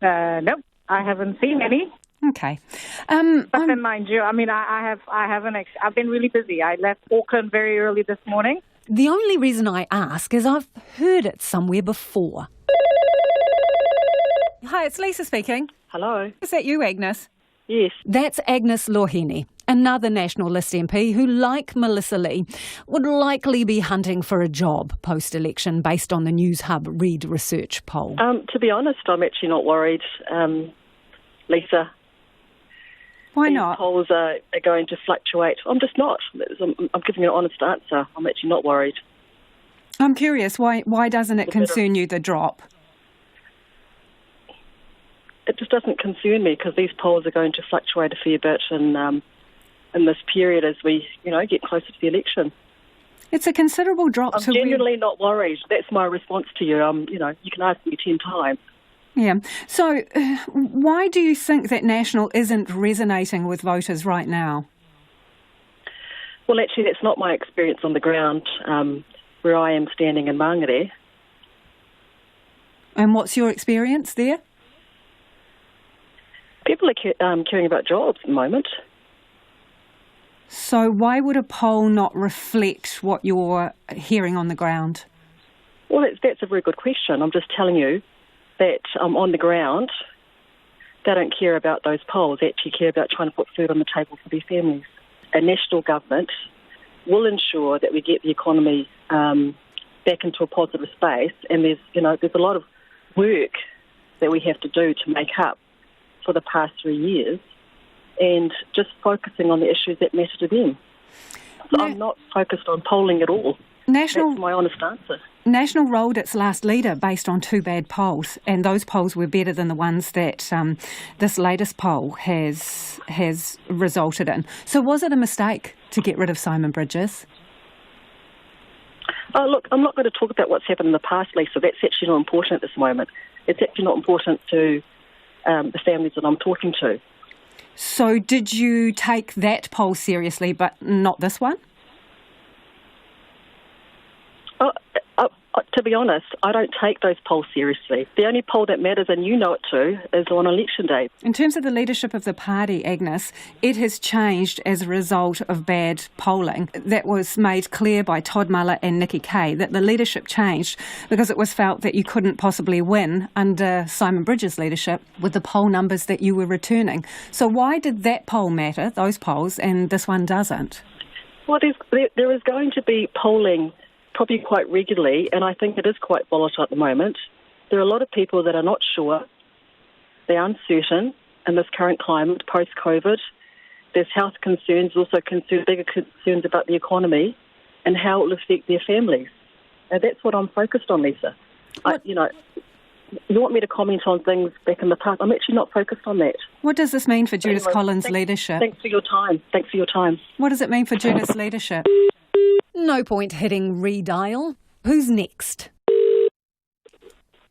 Nope, I haven't seen any. Okay. But then, mind you, I mean, I haven't. I've been really busy. I left Auckland very early this morning. The only reason I ask is I've heard it somewhere before. Hi, it's Lisa speaking. Hello. Is that you, Agnes? Yes. That's Agnes Loheni, another Nationalist MP who, like Melissa Lee, would likely be hunting for a job post-election based on the News Hub Reid Research poll. To be honest, I'm actually not worried, Lisa. Why These not? Polls are going to fluctuate. I'm just not. I'm giving you an honest answer. I'm actually not worried. I'm curious, why doesn't it concern you, the drop? It just doesn't concern me because these polls are going to fluctuate a fair bit in this period as we, get closer to the election. It's a considerable drop. I'm genuinely not worried. That's my response to you. You can ask me 10 times. Yeah. So why do you think that National isn't resonating with voters right now? Well, actually, that's not my experience on the ground where I am standing in Mangere. And what's your experience there? People are caring about jobs at the moment. So why would a poll not reflect what you're hearing on the ground? Well, that's a very good question. I'm just telling you that on the ground, they don't care about those polls. They actually care about trying to put food on the table for their families. A national government will ensure that we get the economy back into a positive space, and there's a lot of work that we have to do to make up for the past 3 years, and just focusing on the issues that matter to them. So I'm not focused on polling at all. That's my honest answer. National rolled its last leader based on 2 bad polls, and those polls were better than the ones that this latest poll has resulted in. So was it a mistake to get rid of Simon Bridges? Oh, look, I'm not going to talk about what's happened in the past, Lisa. That's actually not important at this moment. It's actually not important to the families that I'm talking to. So did you take that poll seriously, but not this one? To be honest, I don't take those polls seriously. The only poll that matters, and you know it too, is on election day. In terms of the leadership of the party, Agnes, it has changed as a result of bad polling. That was made clear by Todd Muller and Nikki Kay, that the leadership changed because it was felt that you couldn't possibly win under Simon Bridges' leadership with the poll numbers that you were returning. So why did that poll matter, those polls, and this one doesn't? Well, there is going to be polling probably quite regularly, and I think it is quite volatile at the moment. There are a lot of people that are not sure. They're uncertain in this current climate, post-COVID. There's health concerns, also bigger concerns about the economy and how it will affect their families. And that's what I'm focused on, Lisa. You want me to comment on things back in the past? I'm actually not focused on that. What does this mean for Judith Collins' leadership? Thanks for your time. What does it mean for Judith's leadership? No point hitting redial. Who's next?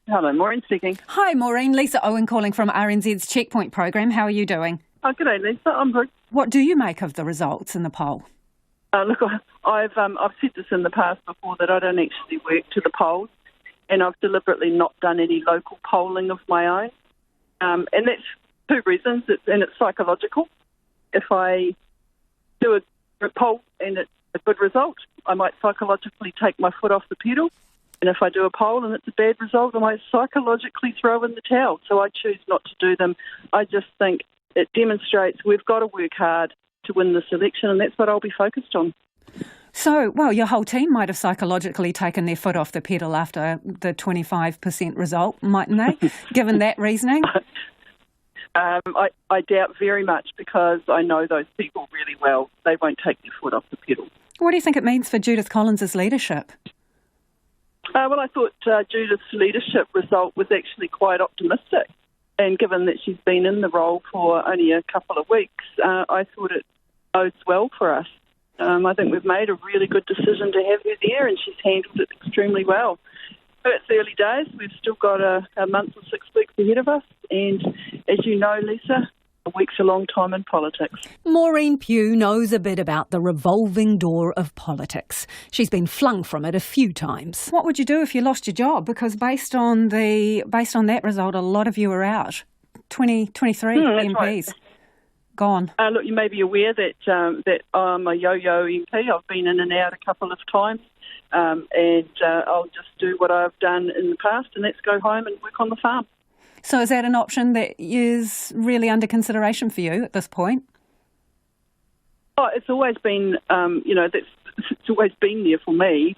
Hello, Maureen speaking. Hi, Maureen. Lisa Owen calling from RNZ's Checkpoint program. How are you doing? Oh, good day, Lisa. I'm good. What do you make of the results in the poll? Look, I've said this in the past before that I don't actually work to the polls, and I've deliberately not done any local polling of my own. And that's 2 reasons, and it's psychological. If I do a poll and it's a good result, I might psychologically take my foot off the pedal. And if I do a poll and it's a bad result, I might psychologically throw in the towel. So I choose not to do them. I just think it demonstrates we've got to work hard to win this election, and that's what I'll be focused on. So, well, your whole team might have psychologically taken their foot off the pedal after the 25% result, mightn't they, given that reasoning? I doubt very much, because I know those people really well. They won't take their foot off the pedal. What do you think it means for Judith Collins' leadership? Well, I thought Judith's leadership result was actually quite optimistic. And given that she's been in the role for only a couple of weeks, I thought it bodes well for us. I think we've made a really good decision to have her there, and she's handled it extremely well. But it's early days. We've still got a month or 6 weeks ahead of us. And as you know, Lisa, a week's a long time in politics. Maureen Pugh knows a bit about the revolving door of politics. She's been flung from it a few times. What would you do if you lost your job? Because based on that result, a lot of you are out. 23 MPs. Right. Gone. Look, you may be aware that I'm a yo-yo MP. I've been in and out a couple of times, and I'll just do what I've done in the past, and that's go home and work on the farm. So is that an option that is really under consideration for you at this point? Oh, it's always been, it's always been there for me.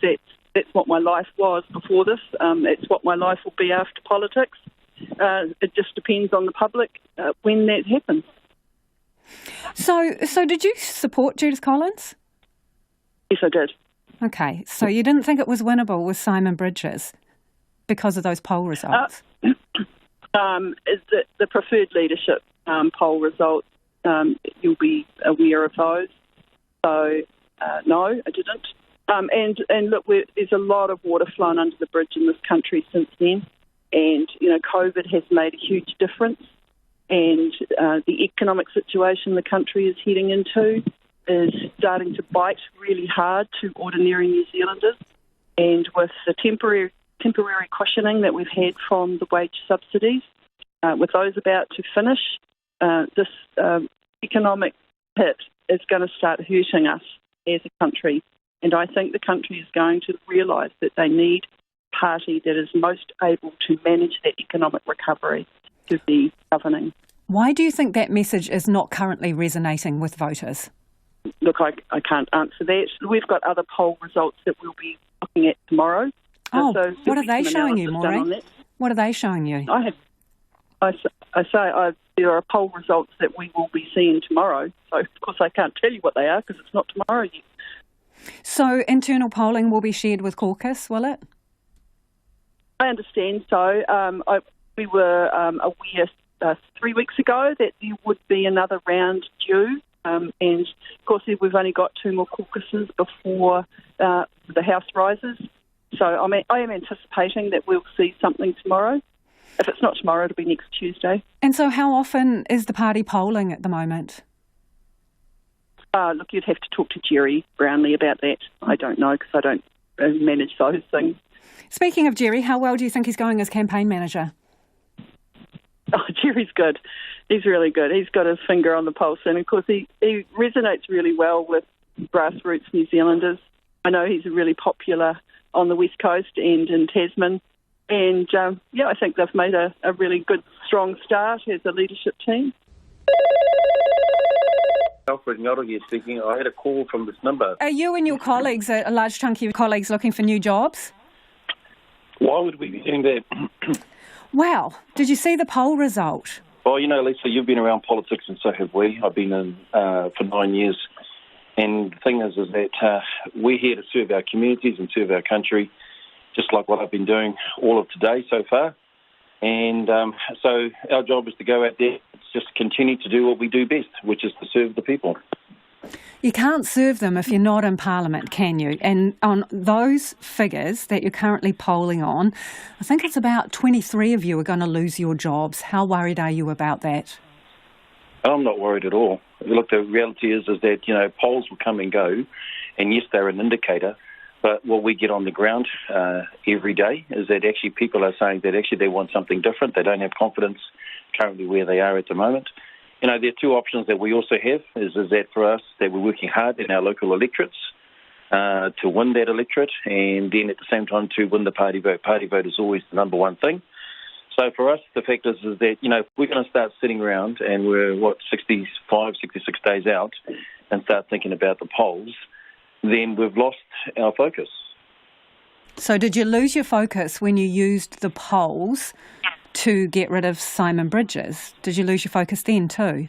That's what my life was before this. It's what my life will be after politics. It just depends on the public when that happens. So did you support Judith Collins? Yes, I did. Okay, so you didn't think it was winnable with Simon Bridges because of those poll results? The preferred leadership poll results, you'll be aware of those. So, no, I didn't. And look, there's a lot of water flown under the bridge in this country since then. And, COVID has made a huge difference. And the economic situation the country is heading into is starting to bite really hard to ordinary New Zealanders. And with the temporary cushioning that we've had from the wage subsidies, with those about to finish, this economic hit is going to start hurting us as a country. And I think the country is going to realise that they need a party that is most able to manage that economic recovery to be governing. Why do you think that message is not currently resonating with voters? Look, I can't answer that. We've got other poll results that we'll be looking at tomorrow. Oh, so what are they showing you, Maureen? What are they showing you? There are poll results that we will be seeing tomorrow. So, of course, I can't tell you what they are because it's not tomorrow yet. So internal polling will be shared with caucus, will it? I understand so. We were aware 3 weeks ago that there would be another round due. And, of course, we've only got 2 more caucuses before the House rises. So I am anticipating that we'll see something tomorrow. If it's not tomorrow, it'll be next Tuesday. And so how often is the party polling at the moment? Look, you'd have to talk to Jerry Brownlee about that. I don't know because I don't manage those things. Speaking of Jerry, how well do you think he's going as campaign manager? Oh, Jerry's good. He's really good. He's got his finger on the pulse. And, of course, he resonates really well with grassroots New Zealanders. I know he's really popular on the West Coast and in Tasman. And, I think they've made a really good, strong start as a leadership team. Alfred Nyoto here speaking. I had a call from this number. Are you and your colleagues, a large chunk of your colleagues, looking for new jobs? Why would we be doing that? Wow. Did you see the poll result? Well, Lisa, you've been around politics and so have we. I've been in for 9 years. And the thing is that we're here to serve our communities and serve our country, just like what I've been doing all of today so far. And so our job is to go out there, just continue to do what we do best, which is to serve the people. You can't serve them if you're not in Parliament, can you? And on those figures that you're currently polling on, I think it's about 23 of you are going to lose your jobs. How worried are you about that? I'm not worried at all. Look, the reality is that, polls will come and go, and yes, they're an indicator, but what we get on the ground every day is that actually people are saying that actually they want something different. They don't have confidence currently where they are at the moment. There are 2 options that we also have, is that for us that we're working hard in our local electorates to win that electorate, and then at the same time to win the party vote. Party vote is always the number one thing. So for us, the fact is that, we're going to start sitting around and we're, 65, 66 days out and start thinking about the polls, then we've lost our focus. So did you lose your focus when you used the polls to get rid of Simon Bridges? Did you lose your focus then too?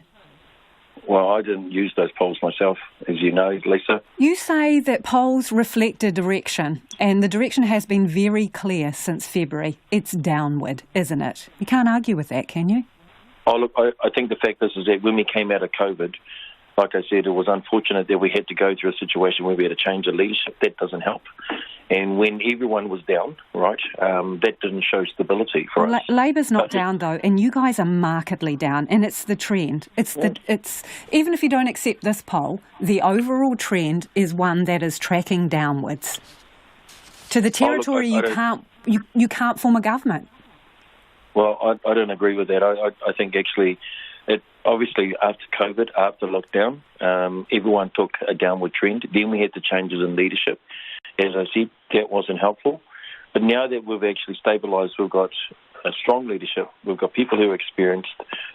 Well, I didn't use those polls myself, as you know, Lisa. You say that polls reflect a direction, and the direction has been very clear since February. It's downward, isn't it? You can't argue with that, can you? Oh, look, I think the fact is that when we came out of COVID, Like I said, it was unfortunate that we had to go through a situation where we had to change the leadership. That doesn't help. And when everyone was down, right, that didn't show stability for us. Labor's not down though, and you guys are markedly down, and it's the trend. It's even if you don't accept this poll, the overall trend is one that is tracking downwards to the territory you can't form a government. Well, I don't agree with that. I think actually, obviously after COVID, after lockdown, everyone took a downward trend. Then we had the changes in leadership. As I said, that wasn't helpful. But now that we've actually stabilised, we've got a strong leadership. We've got people who are experienced,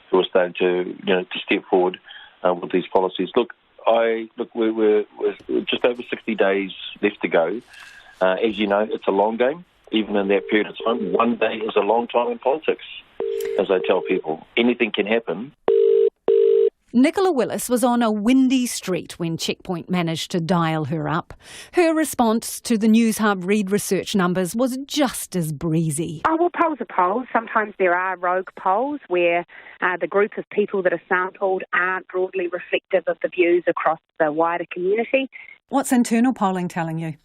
who are starting to step forward with these policies. We're just over 60 days left to go. As you know, it's a long game. Even in that period of time, one day is a long time in politics. As I tell people, anything can happen. Nicola Willis was on a windy street when Checkpoint managed to dial her up. Her response to the News Hub Read research numbers was just as breezy. Oh, well, polls are polls. Sometimes there are rogue polls where the group of people that are sampled aren't broadly reflective of the views across the wider community. What's internal polling telling you?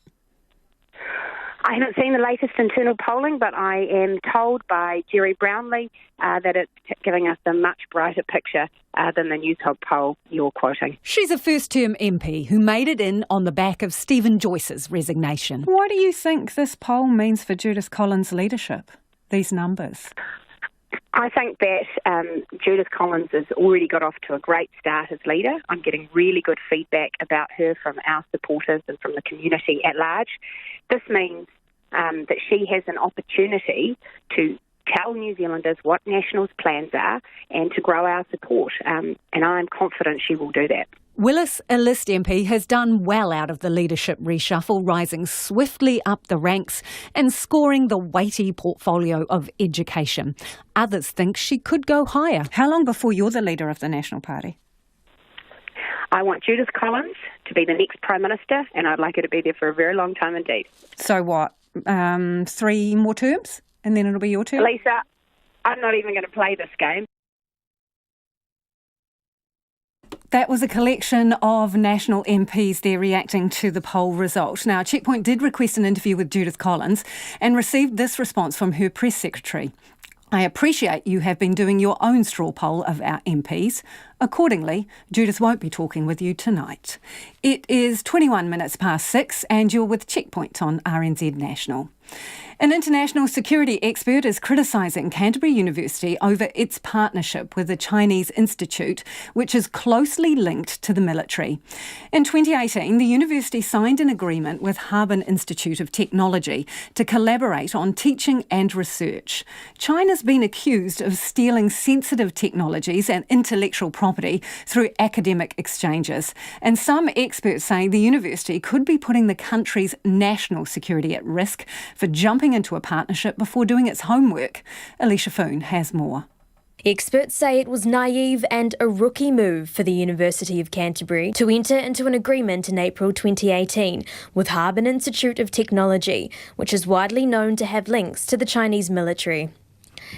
I haven't seen the latest internal polling, but I am told by Jerry Brownlee that it's giving us a much brighter picture than the News Hub poll you're quoting. She's a first-term MP who made it in on the back of Stephen Joyce's resignation. What do you think this poll means for Judith Collins' leadership, these numbers? I think that Judith Collins has already got off to a great start as leader. I'm getting really good feedback about her from our supporters and from the community at large. This means that she has an opportunity to tell New Zealanders what National's plans are and to grow our support. And I'm confident she will do that. Willis, a List MP, has done well out of the leadership reshuffle, rising swiftly up the ranks and scoring the weighty portfolio of education. Others think she could go higher. How long before you're the leader of the National Party? I want Judith Collins to be the next Prime Minister, and I'd like her to be there for a very long time indeed. So what, 3 more terms, and then it'll be your turn? Lisa, I'm not even going to play this game. That was a collection of National MPs there reacting to the poll result. Now, Checkpoint did request an interview with Judith Collins and received this response from her press secretary. I appreciate you have been doing your own straw poll of our MPs. Accordingly, Judith won't be talking with you tonight. It is 21 minutes past 6 and you're with Checkpoint on RNZ National. An international security expert is criticising Canterbury University over its partnership with the Chinese Institute, which is closely linked to the military. In 2018, the university signed an agreement with Harbin Institute of Technology to collaborate on teaching and research. China's been accused of stealing sensitive technologies and intellectual property through academic exchanges. And some experts say the university could be putting the country's national security at risk for jumping into a partnership before doing its homework. Alicia Foon has more. Experts say it was naive and a rookie move for the University of Canterbury to enter into an agreement in April 2018 with Harbin Institute of Technology, which is widely known to have links to the Chinese military.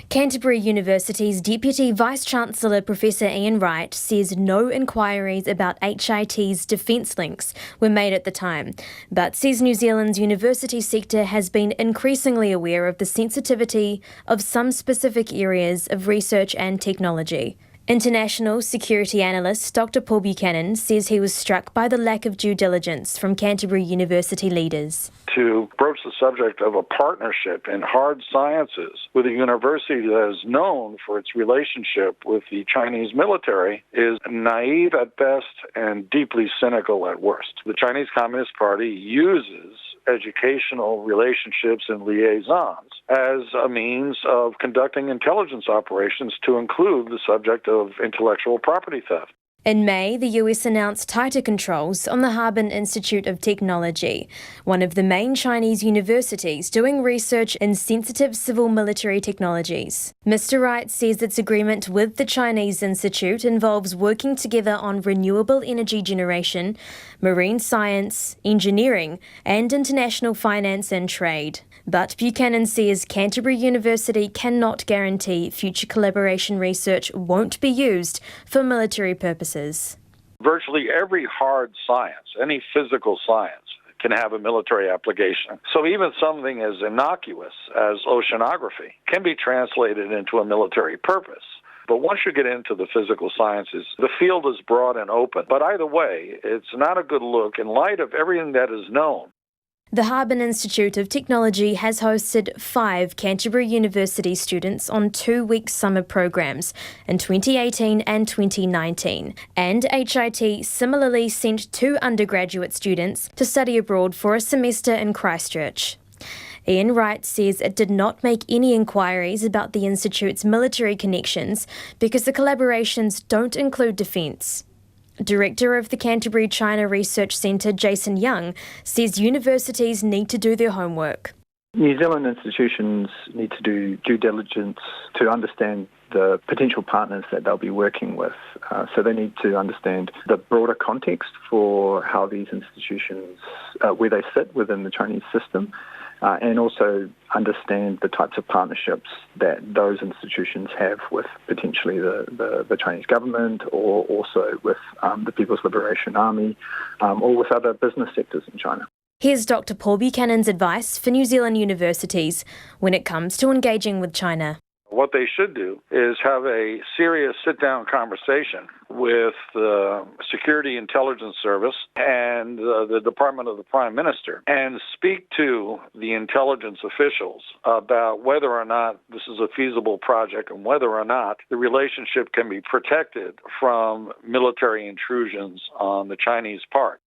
Canterbury University's Deputy Vice-Chancellor Professor Ian Wright says no inquiries about HIT's defence links were made at the time, but says New Zealand's university sector has been increasingly aware of the sensitivity of some specific areas of research and technology. International security analyst Dr. Paul Buchanan says he was struck by the lack of due diligence from Canterbury University leaders. To broach the subject of a partnership in hard sciences with a university that is known for its relationship with the Chinese military is naive at best and deeply cynical at worst. The Chinese Communist Party uses educational relationships and liaisons as a means of conducting intelligence operations to include the subject of intellectual property theft. In May, the US announced tighter controls on the Harbin Institute of Technology, one of the main Chinese universities doing research in sensitive civil military technologies. Mr. Wright says its agreement with the Chinese Institute involves working together on renewable energy generation, marine science, engineering, and international finance and trade. But Buchanan says Canterbury University cannot guarantee future collaboration research won't be used for military purposes. Virtually every hard science, any physical science, can have a military application. So even something as innocuous as oceanography can be translated into a military purpose. But once you get into the physical sciences, the field is broad and open. But either way, it's not a good look in light of everything that is known. The Harbin Institute of Technology has hosted 5 Canterbury University students on 2-week summer programs in 2018 and 2019. And HIT similarly sent 2 undergraduate students to study abroad for a semester in Christchurch. Ian Wright says it did not make any inquiries about the Institute's military connections because the collaborations don't include defence. Director of the Canterbury China Research Centre, Jason Young, says universities need to do their homework. New Zealand institutions need to do due diligence to understand the potential partners that they'll be working with. So they need to understand the broader context for how these institutions, where they sit within the Chinese system, and also understand the types of partnerships that those institutions have with potentially the Chinese government, or also with the People's Liberation Army, or with other business sectors in China. Here's Dr. Paul Buchanan's advice for New Zealand universities when it comes to engaging with China. What they should do is have a serious sit-down conversation with the Security Intelligence Service and the Department of the Prime Minister and speak to the intelligence officials about whether or not this is a feasible project and whether or not the relationship can be protected from military intrusions on the Chinese part.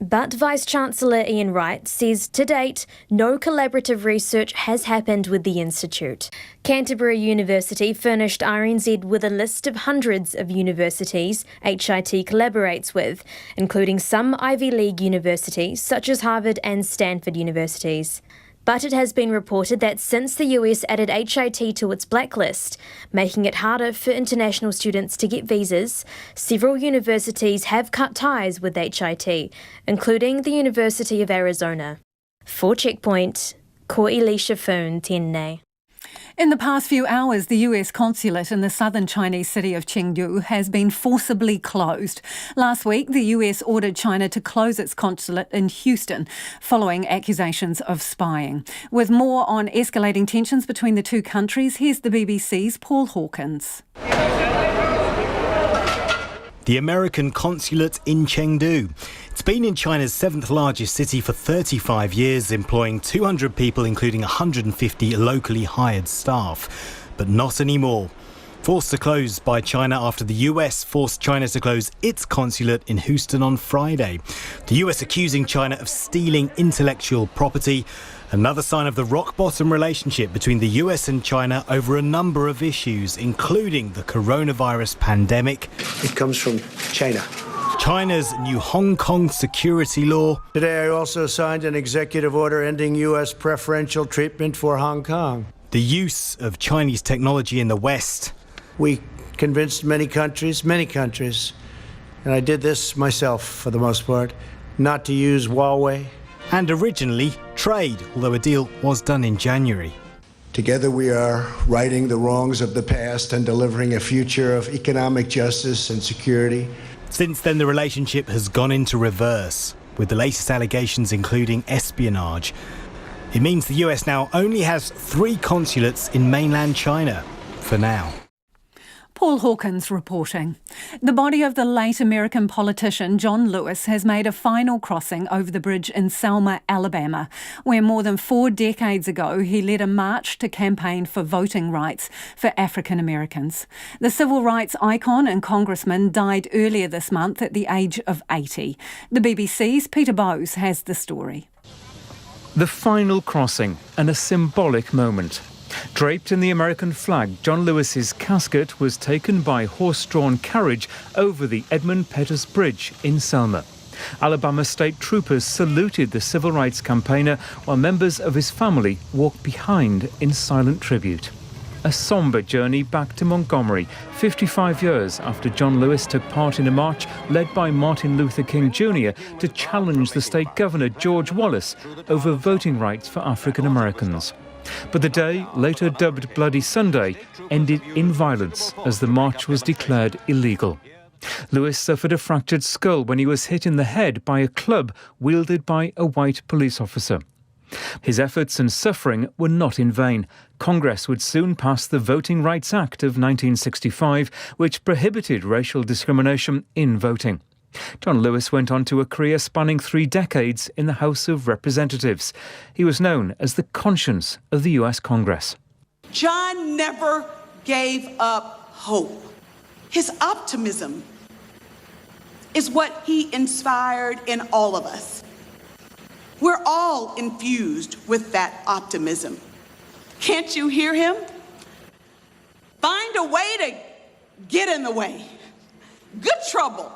But Vice-Chancellor Ian Wright says to date, no collaborative research has happened with the Institute. Canterbury University furnished RNZ with a list of hundreds of universities HIT collaborates with, including some Ivy League universities such as Harvard and Stanford universities. But it has been reported that since the US added HIT to its blacklist, making it harder for international students to get visas, several universities have cut ties with HIT, including the University of Arizona. For Checkpoint, ko Elisha Foon Tenne. In the past few hours, the US consulate in the southern Chinese city of Chengdu has been forcibly closed. Last week, the US ordered China to close its consulate in Houston following accusations of spying. With more on escalating tensions between the two countries, here's the BBC's Paul Hawkins. The American consulate in Chengdu. It's been in China's 7th largest city for 35 years, employing 200 people, including 150 locally hired staff. But not anymore. Forced to close by China after the US forced China to close its consulate in Houston on Friday. The US accusing China of stealing intellectual property. Another sign of the rock-bottom relationship between the US and China over a number of issues, including the coronavirus pandemic. It comes from China. China's new Hong Kong security law. Today I also signed an executive order ending US preferential treatment for Hong Kong. The use of Chinese technology in the West. We convinced many countries, and I did this myself for the most part, not to use Huawei. And originally, trade, although a deal was done in January. Together we are righting the wrongs of the past and delivering a future of economic justice and security. Since then, the relationship has gone into reverse, with the latest allegations including espionage. It means the US now only has 3 consulates in mainland China, for now. Paul Hawkins reporting. The body of the late American politician John Lewis has made a final crossing over the bridge in Selma, Alabama, where more than 4 decades ago he led a march to campaign for voting rights for African Americans. The civil rights icon and congressman died earlier this month at the age of 80. The BBC's Peter Bowes has the story. The final crossing and a symbolic moment. Draped in the American flag, John Lewis's casket was taken by horse-drawn carriage over the Edmund Pettus Bridge in Selma. Alabama state troopers saluted the civil rights campaigner while members of his family walked behind in silent tribute. A sombre journey back to Montgomery, 55 years after John Lewis took part in a march led by Martin Luther King Jr. to challenge the state governor George Wallace over voting rights for African Americans. But the day, later dubbed Bloody Sunday, ended in violence as the march was declared illegal. Lewis suffered a fractured skull when he was hit in the head by a club wielded by a white police officer. His efforts and suffering were not in vain. Congress would soon pass the Voting Rights Act of 1965, which prohibited racial discrimination in voting. John Lewis went on to a career spanning 3 decades in the House of Representatives. He was known as the conscience of the US Congress. John never gave up hope. His optimism is what he inspired in all of us. We're all infused with that optimism. Can't you hear him? Find a way to get in the way. Good trouble.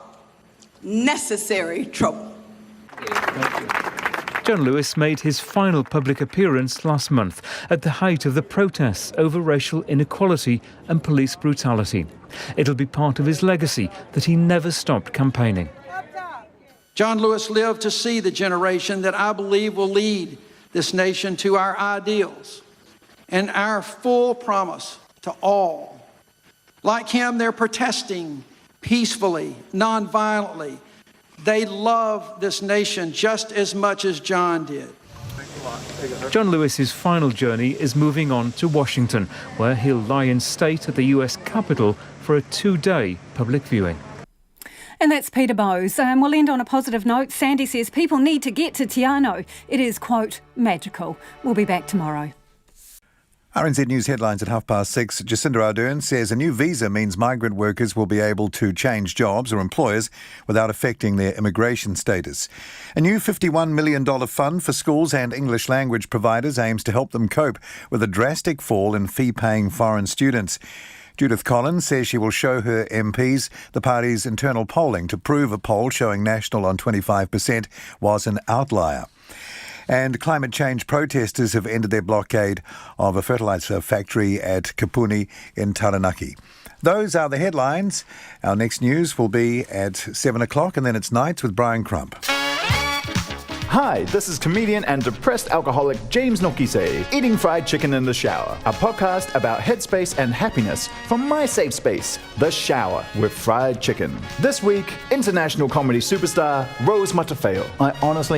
Necessary trouble. John Lewis made his final public appearance last month at the height of the protests over racial inequality and police brutality. It'll be part of his legacy that he never stopped campaigning. John Lewis lived to see the generation that I believe will lead this nation to our ideals and our full promise to all. Like him, they're protesting peacefully, nonviolently. They love this nation just as much as John did. John Lewis's final journey is moving on to Washington, where he'll lie in state at the US Capitol for a 2-day public viewing. And that's Peter Bowes. We'll end on a positive note. Sandy says people need to get to Te Anau. It is, quote, magical. We'll be back tomorrow. RNZ News headlines at 6:30. Jacinda Ardern says a new visa means migrant workers will be able to change jobs or employers without affecting their immigration status. A new $51 million fund for schools and English language providers aims to help them cope with a drastic fall in fee-paying foreign students. Judith Collins says she will show her MPs the party's internal polling to prove a poll showing National on 25% was an outlier. And climate change protesters have ended their blockade of a fertiliser factory at Kapuni in Taranaki. Those are the headlines. Our next news will be at 7 o'clock, and then it's Nights with Brian Crump. Hi, this is comedian and depressed alcoholic James Nokise, Eating Fried Chicken in the Shower, a podcast about headspace and happiness from my safe space, The Shower with Fried Chicken. This week, international comedy superstar Rose Matafeo. I honestly